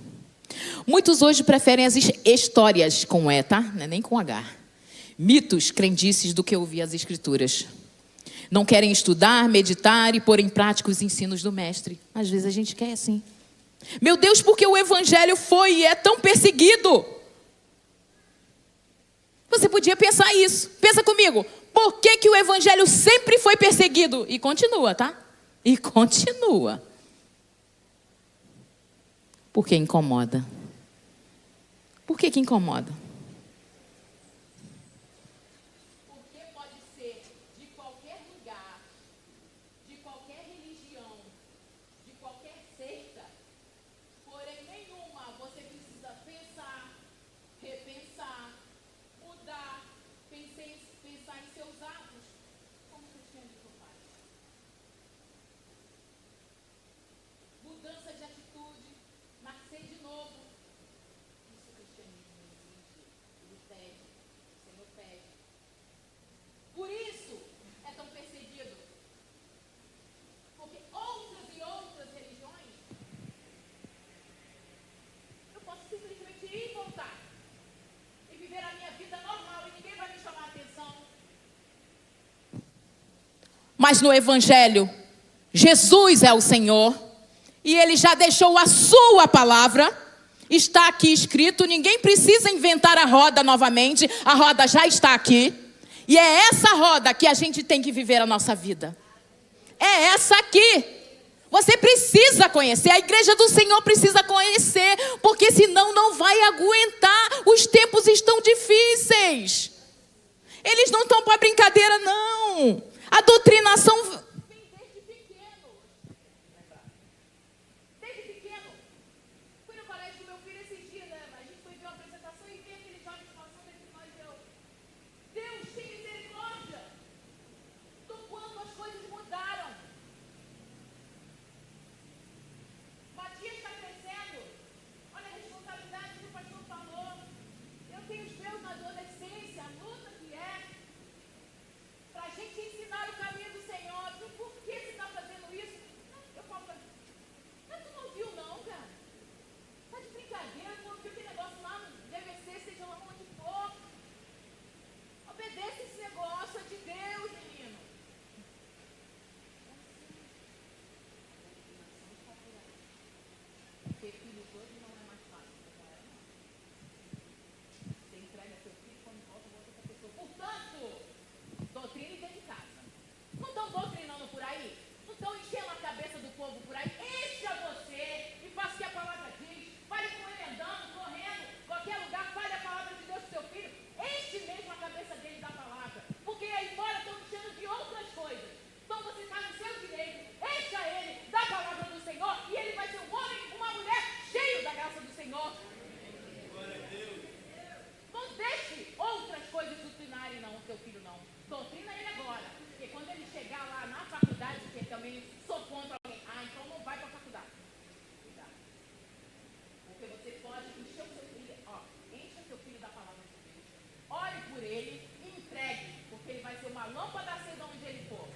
Muitos hoje preferem as histórias com E, tá? Não é nem com H. Mitos, crendices, do que ouvir as escrituras. Não querem estudar, meditar e pôr em prática os ensinos do mestre. Às vezes a gente quer assim. Meu Deus, porque o evangelho foi e é tão perseguido? Você podia pensar isso. Pensa comigo. Por que que o evangelho sempre foi perseguido? E continua, tá? E continua. Porque incomoda. Por que que incomoda? Porque pode ser de qualquer lugar, de qualquer religião, de qualquer seita, porém nenhuma você precisa pensar, repensar, mudar, pensar em seus atos, como o cristianismo faz. Mudança de atitude, nascer de novo. Isso o cristianismo exige, ele pede, o Senhor pede. Por isso é tão perseguido. Porque outras e outras religiões, eu posso simplesmente ir e voltar. E viver a minha vida normal e ninguém vai me chamar a atenção. Mas no Evangelho, Jesus é o Senhor. E Ele já deixou a sua palavra. Está aqui escrito. Ninguém precisa inventar a roda novamente. A roda já está aqui. E é essa roda que a gente tem que viver a nossa vida. É essa aqui. Você precisa conhecer. A igreja do Senhor precisa conhecer. Porque senão não vai aguentar. Os tempos estão difíceis. Eles não estão para brincadeira, não. A doutrinação vem desde pequeno. Desde pequeno. Fui no colégio do meu filho esses dias, né? A gente foi ver uma apresentação e vi aquele jovem passando entre nós e eu. Deus tem misericórdia do quanto as coisas mudaram. Matias está crescendo. Olha a responsabilidade que o pastor falou. Eu tenho os meus na adolescência, a luta que é para a gente ensinar o caminho do Senhor. Por que você está fazendo isso? Eu falo, mas tu não viu não, cara? Tá de brincadeira, tu não viu aquele negócio lá no DVC, seja lá onde for. Obedece esse negócio, é de Deus, menino. Ter filhos hoje não é mais fácil. Você entrega seu filho quando volta outra pessoa. Portanto, doutrina dentro de casa. Não estão doutrinando por aí? Não estão enchendo a cabeça do povo por aí? Encha você e faça o que a palavra diz. Fale com ele andando, correndo, qualquer lugar, fale a palavra de Deus pro seu filho. Enche mesmo a cabeça dele da palavra. Porque aí fora estão enchendo de outras coisas. Então você está no seu direito. Encha ele da palavra do Senhor e ele vai ser um homem, uma mulher cheio da graça do Senhor. Não deixe outras coisas doutrinarem não, o seu filho não. Doutrina ele agora. Porque quando ele chegar lá na faculdade, que também sou contra alguém, então não vai para a faculdade. Cuidado. Porque você pode encher o seu filho, encha o seu filho da palavra de Deus. Ore por ele e entregue, porque ele vai ser uma lâmpada acesa onde ele for.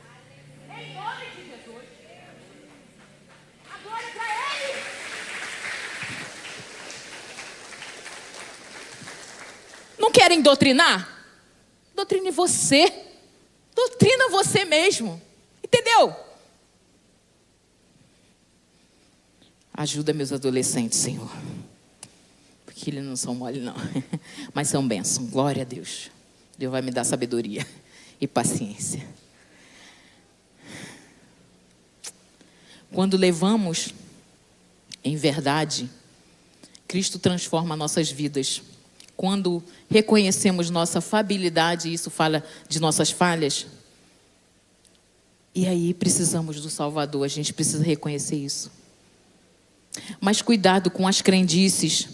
Em nome de Jesus. A glória para ele. Não querem doutrinar? Doutrine você. Doutrina você mesmo. Entendeu? Ajuda meus adolescentes, Senhor. Porque eles não são mole, não. Mas são bênçãos. Glória a Deus. Deus vai me dar sabedoria e paciência. Quando levamos em verdade, Cristo transforma nossas vidas. Quando reconhecemos nossa falibilidade, isso fala de nossas falhas, e aí precisamos do Salvador, a gente precisa reconhecer isso. Mas cuidado com as crendices.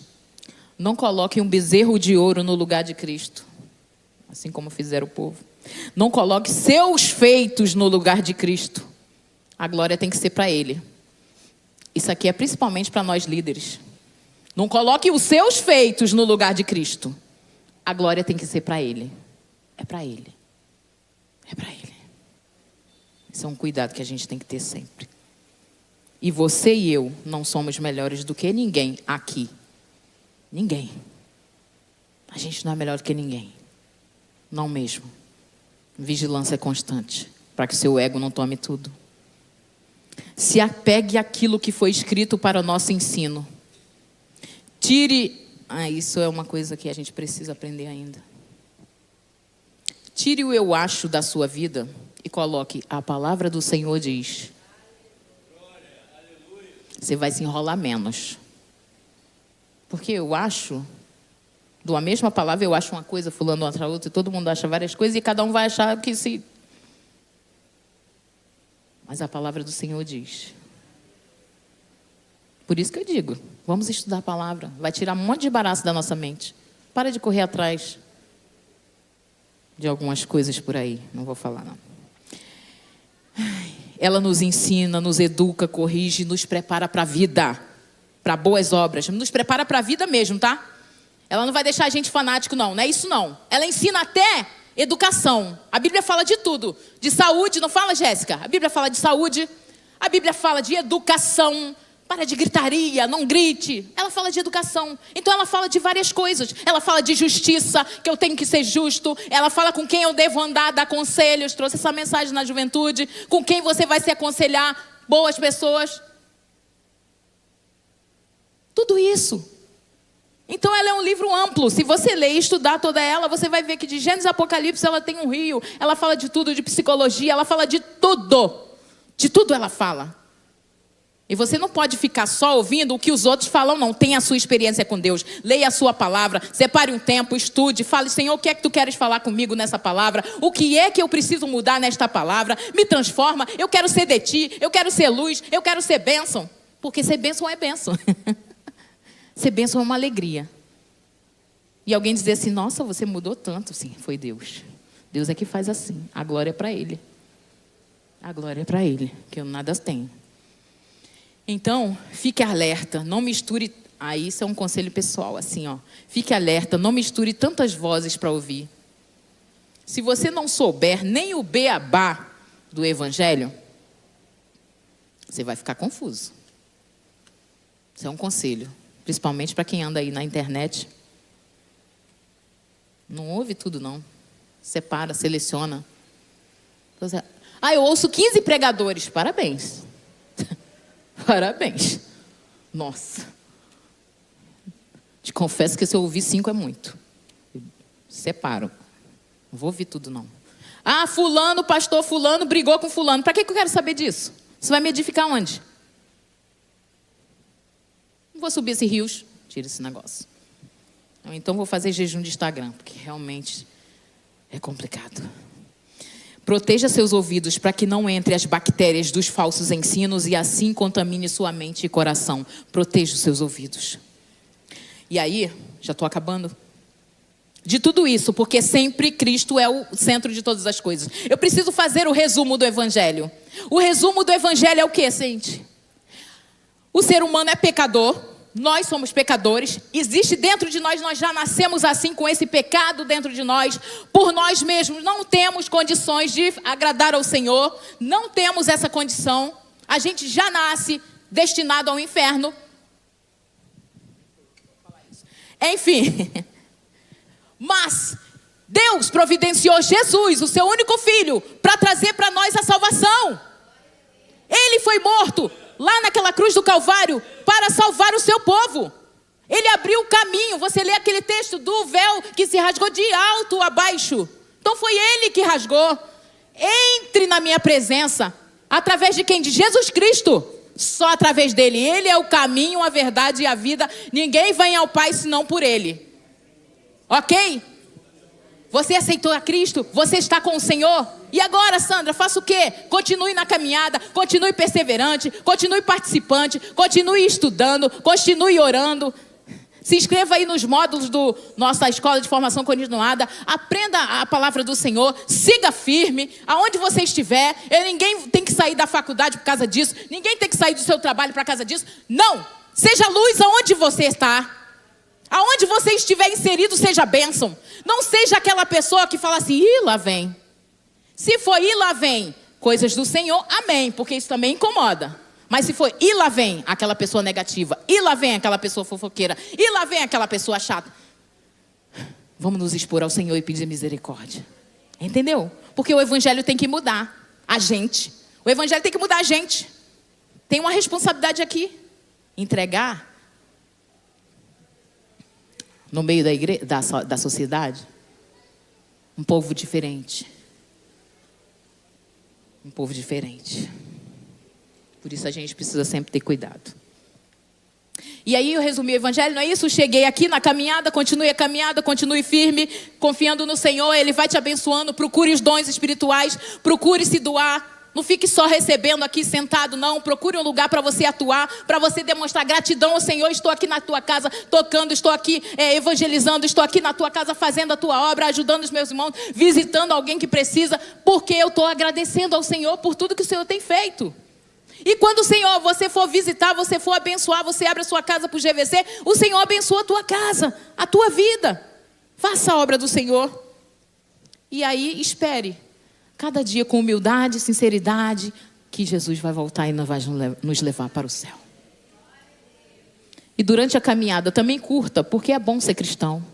Não coloque um bezerro de ouro no lugar de Cristo, assim como fizeram o povo. Não coloque seus feitos no lugar de Cristo. A glória tem que ser para Ele. Isso aqui é principalmente para nós líderes. Não coloque os seus feitos no lugar de Cristo. A glória tem que ser para Ele. É para Ele. É para Ele. Esse é um cuidado que a gente tem que ter sempre. E você e eu não somos melhores do que ninguém aqui. Ninguém. A gente não é melhor do que ninguém. Não mesmo. Vigilância constante, para que o seu ego não tome tudo. Se apegue àquilo que foi escrito para o nosso ensino. Tire... isso é uma coisa que a gente precisa aprender ainda. Tire o eu acho da sua vida e coloque a palavra do Senhor diz. Você vai se enrolar menos. Porque eu acho, de uma mesma palavra, eu acho uma coisa, fulano outra outra, e todo mundo acha várias coisas, e cada um vai achar que se... Mas a palavra do Senhor diz. Por isso que eu digo, vamos estudar a palavra. Vai tirar um monte de embaraço da nossa mente. Para de correr atrás de algumas coisas por aí. Não vou falar, não. Ela nos ensina, nos educa, corrige, nos prepara para a vida. Para boas obras. Nos prepara para a vida mesmo, tá? Ela não vai deixar a gente fanático, não. Não é isso, não. Ela ensina até educação. A Bíblia fala de tudo. De saúde, não fala, Jéssica? A Bíblia fala de saúde. A Bíblia fala de educação. Para de gritaria, não grite. Ela fala de educação. Então ela fala de várias coisas. Ela fala de justiça, que eu tenho que ser justo. Ela fala com quem eu devo andar, dar conselhos. Trouxe essa mensagem na juventude. Com quem você vai se aconselhar. Boas pessoas. Tudo isso. Então ela é um livro amplo. Se você ler e estudar toda ela, você vai ver que de Gênesis a Apocalipse ela tem um rio. Ela fala de tudo, de psicologia. Ela fala de tudo. De tudo ela fala. E você não pode ficar só ouvindo o que os outros falam, não. Tenha a sua experiência com Deus. Leia a sua palavra. Separe um tempo, estude. Fale, Senhor, o que é que tu queres falar comigo nessa palavra? O que é que eu preciso mudar nesta palavra? Me transforma. Eu quero ser de ti. Eu quero ser luz. Eu quero ser bênção. Porque ser bênção é bênção. Ser bênção é uma alegria. E alguém dizer assim, nossa, você mudou tanto. Sim, foi Deus. Deus é que faz assim. A glória é para Ele. A glória é para Ele, que eu nada tenho. Então, fique alerta, não misture... isso é um conselho pessoal, assim, ó. Fique alerta, não misture tantas vozes para ouvir. Se você não souber nem o beabá do Evangelho, você vai ficar confuso. Isso é um conselho, principalmente para quem anda aí na internet. Não ouve tudo, não. Separa, seleciona. Eu ouço 15 pregadores, parabéns. Parabéns. Nossa. Te confesso que se eu ouvir 5 é muito. Separo. Não vou ouvir tudo, não. Fulano, pastor fulano, brigou com fulano. Para que eu quero saber disso? Você vai me edificar onde? Não vou subir esses rios. Tira esse negócio. Então vou fazer jejum de Instagram, porque realmente é complicado. Proteja seus ouvidos para que não entre as bactérias dos falsos ensinos e assim contamine sua mente e coração. Proteja os seus ouvidos. E aí, já estou acabando. De tudo isso, porque sempre Cristo é o centro de todas as coisas. Eu preciso fazer o resumo do Evangelho. O resumo do Evangelho é o quê, gente? O ser humano é pecador. Nós somos pecadores, existe dentro de nós, nós já nascemos assim, com esse pecado dentro de nós, por nós mesmos, não temos condições de agradar ao Senhor, não temos essa condição, a gente já nasce destinado ao inferno. Enfim, mas Deus providenciou Jesus, o seu único filho, para trazer para nós a salvação. Ele foi morto lá naquela cruz do Calvário para salvar o seu povo. Ele abriu o caminho. Você lê aquele texto do véu que se rasgou de alto a baixo. Então foi Ele que rasgou. Entre na minha presença. Através de quem? De Jesus Cristo. Só através dele. Ele é o caminho, a verdade e a vida. Ninguém vem ao Pai senão por Ele. Ok? Você aceitou a Cristo? Você está com o Senhor? E agora, Sandra, faça o quê? Continue na caminhada, continue perseverante, continue participante, continue estudando, continue orando. Se inscreva aí nos módulos da nossa escola de formação continuada. Aprenda a palavra do Senhor. Siga firme, aonde você estiver. Ninguém tem que sair da faculdade por causa disso. Ninguém tem que sair do seu trabalho por causa disso. Não! Seja luz aonde você está. Aonde você estiver inserido, seja bênção. Não seja aquela pessoa que fala assim, lá vem. Se for lá vem, coisas do Senhor, amém. Porque isso também incomoda. Mas se for lá vem, aquela pessoa negativa. Lá vem aquela pessoa fofoqueira. Lá vem aquela pessoa chata. Vamos nos expor ao Senhor e pedir misericórdia. Entendeu? Porque o Evangelho tem que mudar a gente. O Evangelho tem que mudar a gente. Tem uma responsabilidade aqui. Entregar no meio da igreja, da sociedade. Um povo diferente. Um povo diferente. Por isso a gente precisa sempre ter cuidado. E aí eu resumi o evangelho, não é isso? Cheguei aqui na caminhada, continue firme, confiando no Senhor, Ele vai te abençoando. Procure os dons espirituais, procure se doar. Não fique só recebendo aqui sentado, não. Procure um lugar para você atuar, para você demonstrar gratidão ao Senhor. Estou aqui na tua casa tocando, estou aqui evangelizando, estou aqui na tua casa fazendo a tua obra, ajudando os meus irmãos, visitando alguém que precisa, porque eu estou agradecendo ao Senhor por tudo que o Senhor tem feito. E quando o Senhor, você for visitar, você for abençoar, você abre a sua casa para o GVC, o Senhor abençoa a tua casa, a tua vida. Faça a obra do Senhor. E aí, espere. Cada dia com humildade, sinceridade, que Jesus vai voltar e vai nos levar para o céu. E durante a caminhada também curta, porque é bom ser cristão.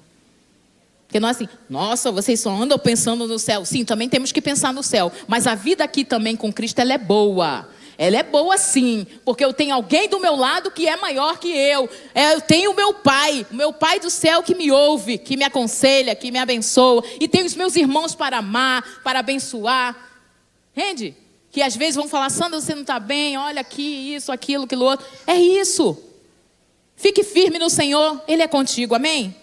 Porque não é assim, nossa, vocês só andam pensando no céu. Sim, também temos que pensar no céu. Mas a vida aqui também com Cristo, ela é boa. Ela é boa sim, porque eu tenho alguém do meu lado que é maior que eu. Eu tenho o meu Pai do céu que me ouve, que me aconselha, que me abençoa. E tenho os meus irmãos para amar, para abençoar. Entende? Que às vezes vão falar, Sandra, você não está bem, olha aqui, isso, aquilo, aquilo outro. É isso. Fique firme no Senhor, Ele é contigo, amém?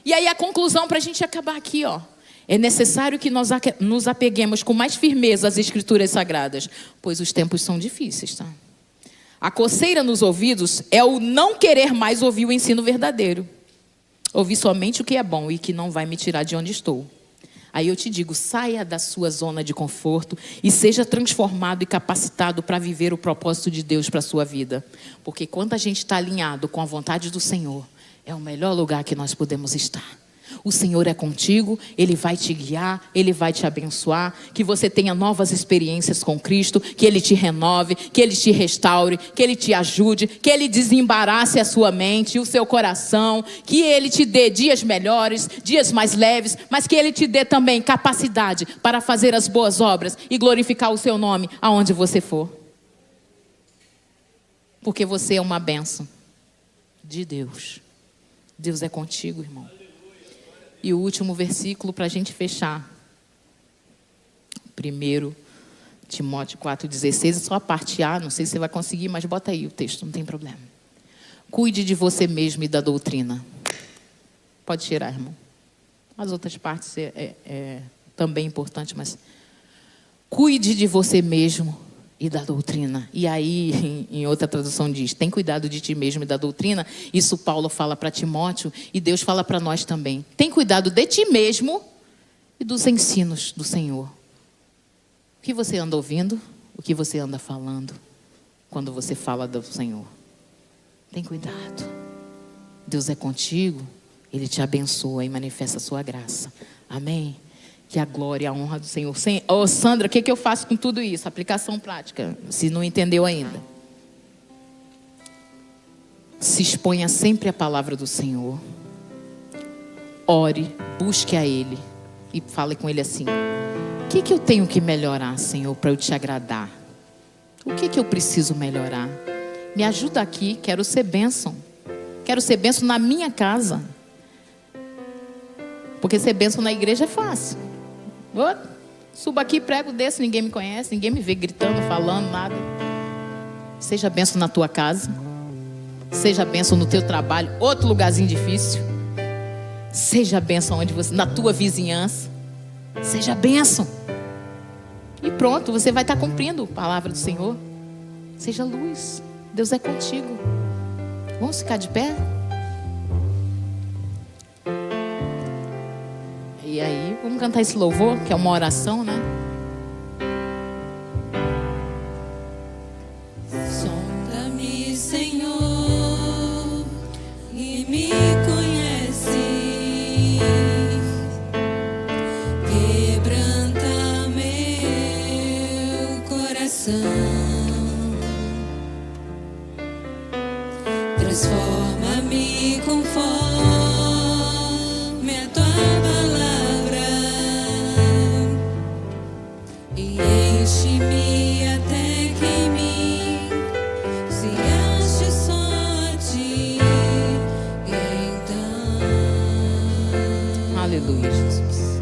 E aí a conclusão para a gente acabar aqui, ó. É necessário que nós nos apeguemos com mais firmeza às Escrituras Sagradas, pois os tempos são difíceis, tá? A coceira nos ouvidos é o não querer mais ouvir o ensino verdadeiro. Ouvir somente o que é bom e que não vai me tirar de onde estou. Aí eu te digo, saia da sua zona de conforto e seja transformado e capacitado para viver o propósito de Deus para a sua vida. Porque quando a gente está alinhado com a vontade do Senhor, é o melhor lugar que nós podemos estar. O Senhor é contigo, Ele vai te guiar, Ele vai te abençoar, que você tenha novas experiências com Cristo, que Ele te renove, que Ele te restaure, que Ele te ajude, que Ele desembarace a sua mente e o seu coração, que Ele te dê dias melhores, dias mais leves, mas que Ele te dê também capacidade para fazer as boas obras e glorificar o seu nome aonde você for. Porque você é uma bênção de Deus. Deus é contigo, irmão. E o último versículo para a gente fechar. 1 Timóteo 4,16. É só a parte A, não sei se você vai conseguir, mas bota aí o texto, não tem problema. Cuide de você mesmo e da doutrina. Pode tirar, irmão. As outras partes é também importante, mas... Cuide de você mesmo e da doutrina. E aí, em outra tradução diz, tem cuidado de ti mesmo e da doutrina. Isso Paulo fala para Timóteo e Deus fala para nós também. Tem cuidado de ti mesmo e dos ensinos do Senhor. O que você anda ouvindo? O que você anda falando quando você fala do Senhor? Tem cuidado. Deus é contigo, Ele te abençoa e manifesta a sua graça. Amém? Que a glória e a honra do Senhor. Ô Sandra, o que eu faço com tudo isso? Aplicação prática, se não entendeu ainda. Se exponha sempre à palavra do Senhor. Ore, busque a Ele. E fale com Ele assim. O que eu tenho que melhorar, Senhor, para eu te agradar? O que eu preciso melhorar? Me ajuda aqui, quero ser bênção. Quero ser bênção na minha casa. Porque ser bênção na igreja é fácil. Subo aqui, prego desse, ninguém me conhece, ninguém me vê gritando, falando, nada. Seja bênção na tua casa. Seja bênção no teu trabalho, outro lugarzinho difícil. Seja bênção onde você, na tua vizinhança. Seja bênção. E pronto, você vai estar cumprindo a palavra do Senhor. Seja luz. Deus é contigo. Vamos ficar de pé? E aí, vamos cantar esse louvor, que é uma oração, né? Sonda-me, Senhor, e me conhece. Quebranta meu coração. Transforma-me conforme a tua palavra e enche-me até que em mim se ache só a ti. Então, Aleluia, Jesus.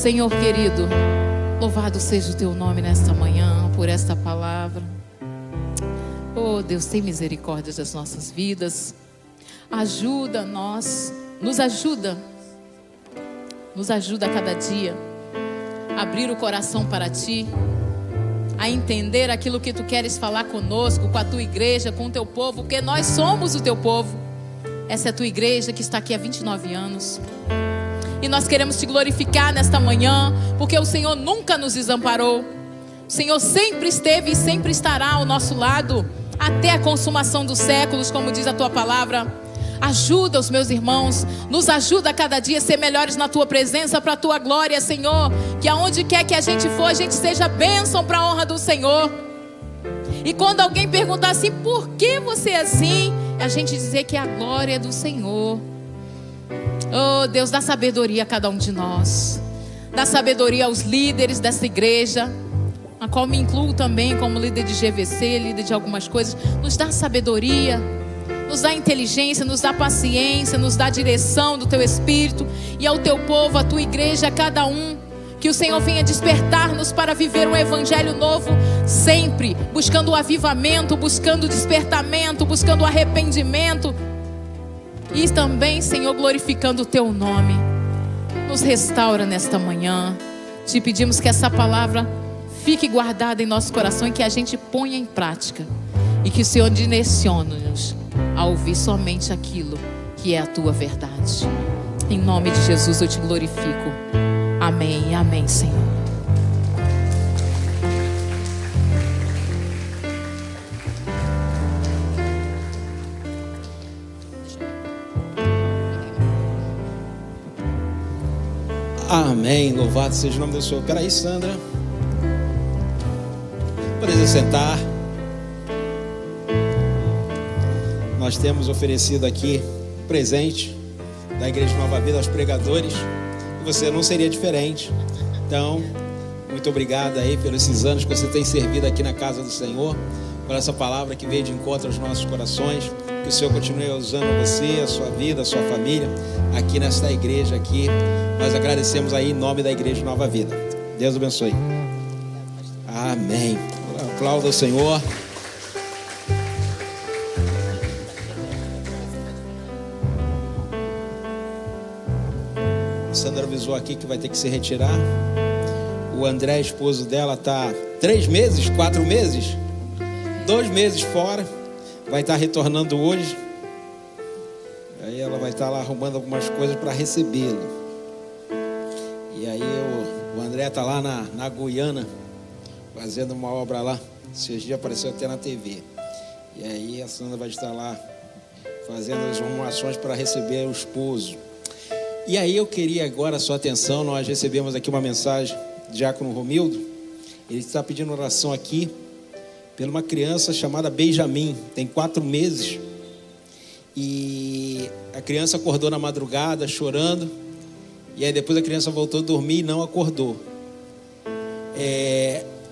Senhor querido, louvado seja o teu nome nesta manhã, por esta palavra. Oh Deus, tem misericórdia das nossas vidas. Ajuda nós, nos ajuda a cada dia a abrir o coração para Ti, a entender aquilo que Tu queres falar conosco, com a Tua igreja, com o Teu povo, porque nós somos o Teu povo. Essa é a Tua igreja que está aqui há 29 anos. E nós queremos Te glorificar nesta manhã, porque o Senhor nunca nos desamparou. O Senhor sempre esteve e sempre estará ao nosso lado, até a consumação dos séculos, como diz a Tua palavra. Ajuda os meus irmãos, nos ajuda a cada dia a ser melhores na Tua presença, para a Tua glória, Senhor. Que aonde quer que a gente for, a gente seja bênção para a honra do Senhor. E quando alguém perguntar assim, por que você é assim? A gente dizer que é a glória do Senhor. Oh Deus, dá sabedoria a cada um de nós. Dá sabedoria aos líderes dessa igreja, a qual me incluo também como líder de GVC, líder de algumas coisas. Nos dá sabedoria, nos dá inteligência, nos dá paciência, nos dá direção do Teu Espírito. E ao Teu povo, à Tua igreja, a cada um, que o Senhor venha despertar-nos para viver um evangelho novo, sempre buscando o avivamento, buscando o despertamento, buscando o arrependimento. E também, Senhor, glorificando o Teu nome. Nos restaura nesta manhã. Te pedimos que essa palavra fique guardada em nosso coração e que a gente ponha em prática. E que o Senhor direcione-nos a ouvir somente aquilo que é a Tua verdade. Em nome de Jesus eu Te glorifico. Amém, amém, Senhor. Amém, louvado seja o nome do Senhor. Peraí, Sandra, pode sentar. Nós temos oferecido aqui presente da Igreja Nova Vida aos pregadores, e você não seria diferente. Então, muito obrigado aí pelos esses anos que você tem servido aqui na casa do Senhor, por essa palavra que veio de encontro aos nossos corações. Que o Senhor continue usando você, a sua vida, a sua família aqui nesta igreja aqui. Nós agradecemos aí em nome da Igreja Nova Vida. Deus abençoe. Amém. Aplauda o Senhor. A Sandra avisou aqui que vai ter que se retirar. O André, esposo dela, está 3 meses, 4 meses, 2 meses fora. Vai estar retornando hoje. Aí ela vai estar lá arrumando algumas coisas para recebê-lo. E aí o André está lá na Guiana, fazendo uma obra lá. Esses dias apareceu até na TV. E aí a Sandra vai estar lá fazendo as arrumações para receber o esposo. E aí eu queria agora a sua atenção. Nós recebemos aqui uma mensagem do diácono Romildo. Ele está pedindo oração aqui por uma criança chamada Benjamin. Tem 4 meses. E a criança acordou na madrugada chorando. E aí depois a criança voltou a dormir e não acordou.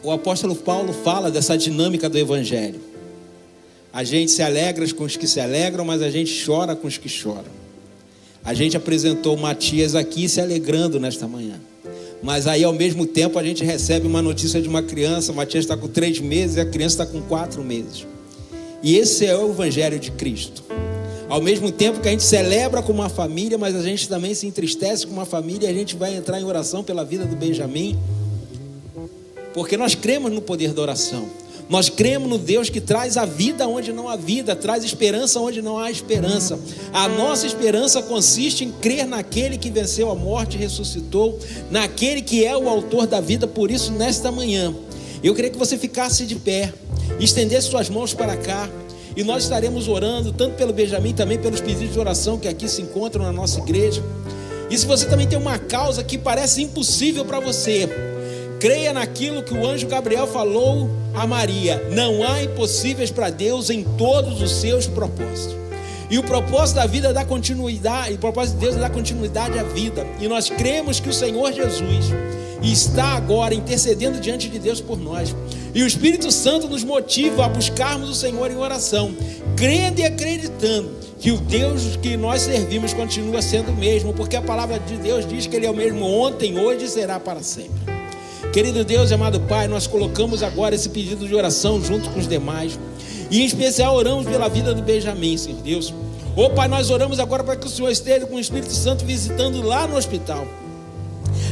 O apóstolo Paulo fala dessa dinâmica do evangelho. A gente se alegra com os que se alegram, mas a gente chora com os que choram. A gente apresentou o Matias aqui se alegrando nesta manhã. Mas aí ao mesmo tempo a gente recebe uma notícia de uma criança. O Matias está com 3 meses e a criança está com 4 meses. E esse é o evangelho de Cristo. Ao mesmo tempo que a gente celebra com uma família, mas a gente também se entristece com uma família. E a gente vai entrar em oração pela vida do Benjamin, porque nós cremos no poder da oração. Nós cremos no Deus que traz a vida onde não há vida, traz esperança onde não há esperança. A nossa esperança consiste em crer naquele que venceu a morte e ressuscitou, naquele que é o autor da vida. Por isso, nesta manhã, eu queria que você ficasse de pé, estendesse suas mãos para cá, e nós estaremos orando, tanto pelo Benjamin, também pelos pedidos de oração que aqui se encontram na nossa igreja. E se você também tem uma causa que parece impossível para você, creia naquilo que o anjo Gabriel falou a Maria: não há impossíveis para Deus em todos os seus propósitos. E o propósito da vida dá continuidade, e o propósito de Deus dá continuidade à vida. E nós cremos que o Senhor Jesus está agora intercedendo diante de Deus por nós. E o Espírito Santo nos motiva a buscarmos o Senhor em oração, crendo e acreditando que o Deus que nós servimos continua sendo o mesmo, porque a palavra de Deus diz que Ele é o mesmo ontem, hoje e será para sempre. Querido Deus e amado Pai, nós colocamos agora esse pedido de oração junto com os demais, e em especial oramos pela vida do Benjamin, Senhor Deus. Ô Pai, nós oramos agora para que o Senhor esteja com o Espírito Santo visitando lá no hospital,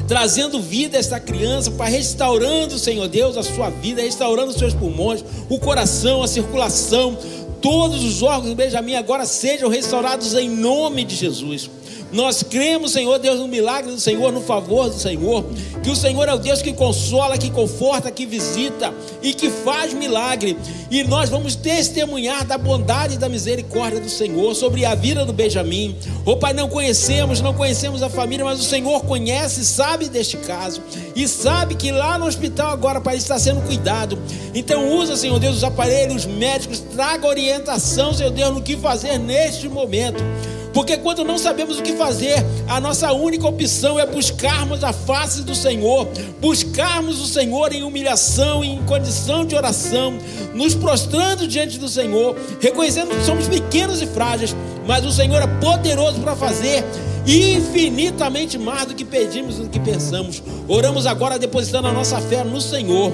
trazendo vida a esta criança, Pai, restaurando, Senhor Deus, a sua vida, restaurando os seus pulmões, o coração, a circulação, todos os órgãos do Benjamin agora sejam restaurados em nome de Jesus. Nós cremos, Senhor Deus, no milagre do Senhor, no favor do Senhor, que o Senhor é o Deus que consola, que conforta, que visita e que faz milagre, e nós vamos testemunhar da bondade e da misericórdia do Senhor sobre a vida do Benjamin. Ô Pai, não conhecemos a família, mas o Senhor conhece, sabe deste caso, e sabe que lá no hospital agora, Pai, está sendo cuidado. Então usa, Senhor Deus, os aparelhos médicos, traga orientação, Senhor Deus, no que fazer neste momento, porque quando não sabemos o que fazer, a nossa única opção é buscarmos a face do Senhor, buscarmos o Senhor em humilhação, em condição de oração, nos prostrando diante do Senhor, reconhecendo que somos pequenos e frágeis, mas o Senhor é poderoso para fazer infinitamente mais do que pedimos e do que pensamos. Oramos agora depositando a nossa fé no Senhor,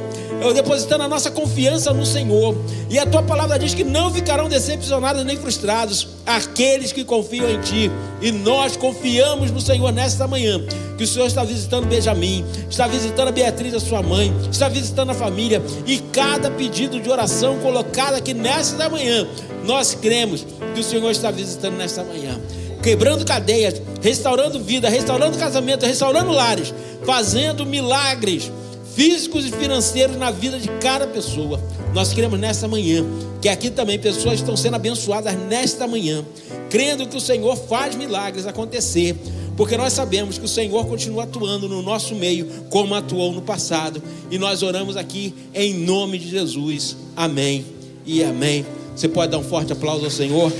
depositando a nossa confiança no Senhor, e a tua palavra diz que não ficarão decepcionados nem frustrados aqueles que confiam em ti, e nós confiamos no Senhor nesta manhã, que o Senhor está visitando Benjamin, está visitando a Beatriz, a sua mãe, está visitando a família, e cada pedido de oração colocado aqui nesta manhã, nós cremos que o Senhor está visitando nesta manhã, quebrando cadeias, restaurando vida, restaurando casamento, restaurando lares, fazendo milagres físicos e financeiros na vida de cada pessoa. Nós queremos nesta manhã que aqui também pessoas estão sendo abençoadas nesta manhã, crendo que o Senhor faz milagres acontecer, porque nós sabemos que o Senhor continua atuando no nosso meio como atuou no passado, e nós oramos aqui em nome de Jesus. Amém e amém. Você pode dar um forte aplauso ao Senhor?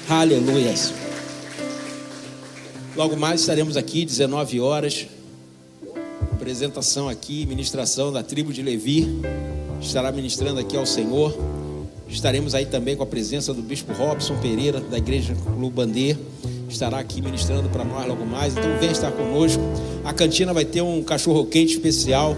Aleluia. Logo mais estaremos aqui 19 horas, apresentação aqui, ministração da tribo de Levi estará ministrando aqui ao Senhor. Estaremos aí também com a presença do bispo Robson Pereira, da igreja Lubandê, estará aqui ministrando para nós logo mais. Então vem estar conosco. A cantina vai ter um cachorro quente especial,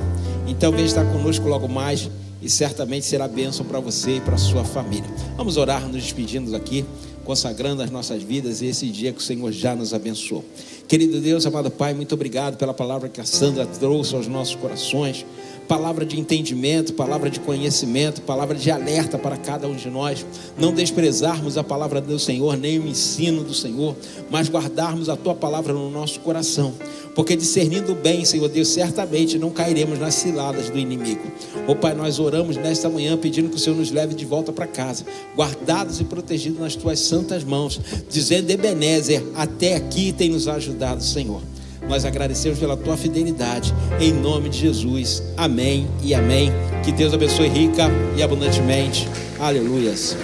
então vem estar conosco logo mais, e certamente será bênção para você e para a sua família. Vamos orar, nos despedindo aqui, consagrando as nossas vidas e esse dia que o Senhor já nos abençoou. Querido Deus, amado Pai, muito obrigado pela palavra que a Sandra trouxe aos nossos corações, palavra de entendimento, palavra de conhecimento, palavra de alerta para cada um de nós, não desprezarmos a palavra do Senhor, nem o ensino do Senhor, mas guardarmos a Tua palavra no nosso coração, porque discernindo bem, Senhor Deus, certamente não cairemos nas ciladas do inimigo. Ó Pai, nós oramos nesta manhã pedindo que o Senhor nos leve de volta para casa, guardados e protegidos nas Tuas santas mãos, dizendo: Ebenezer, até aqui tem nos ajudado, Senhor. Nós agradecemos pela Tua fidelidade, em nome de Jesus, amém e amém. Que Deus abençoe rica e abundantemente, aleluias.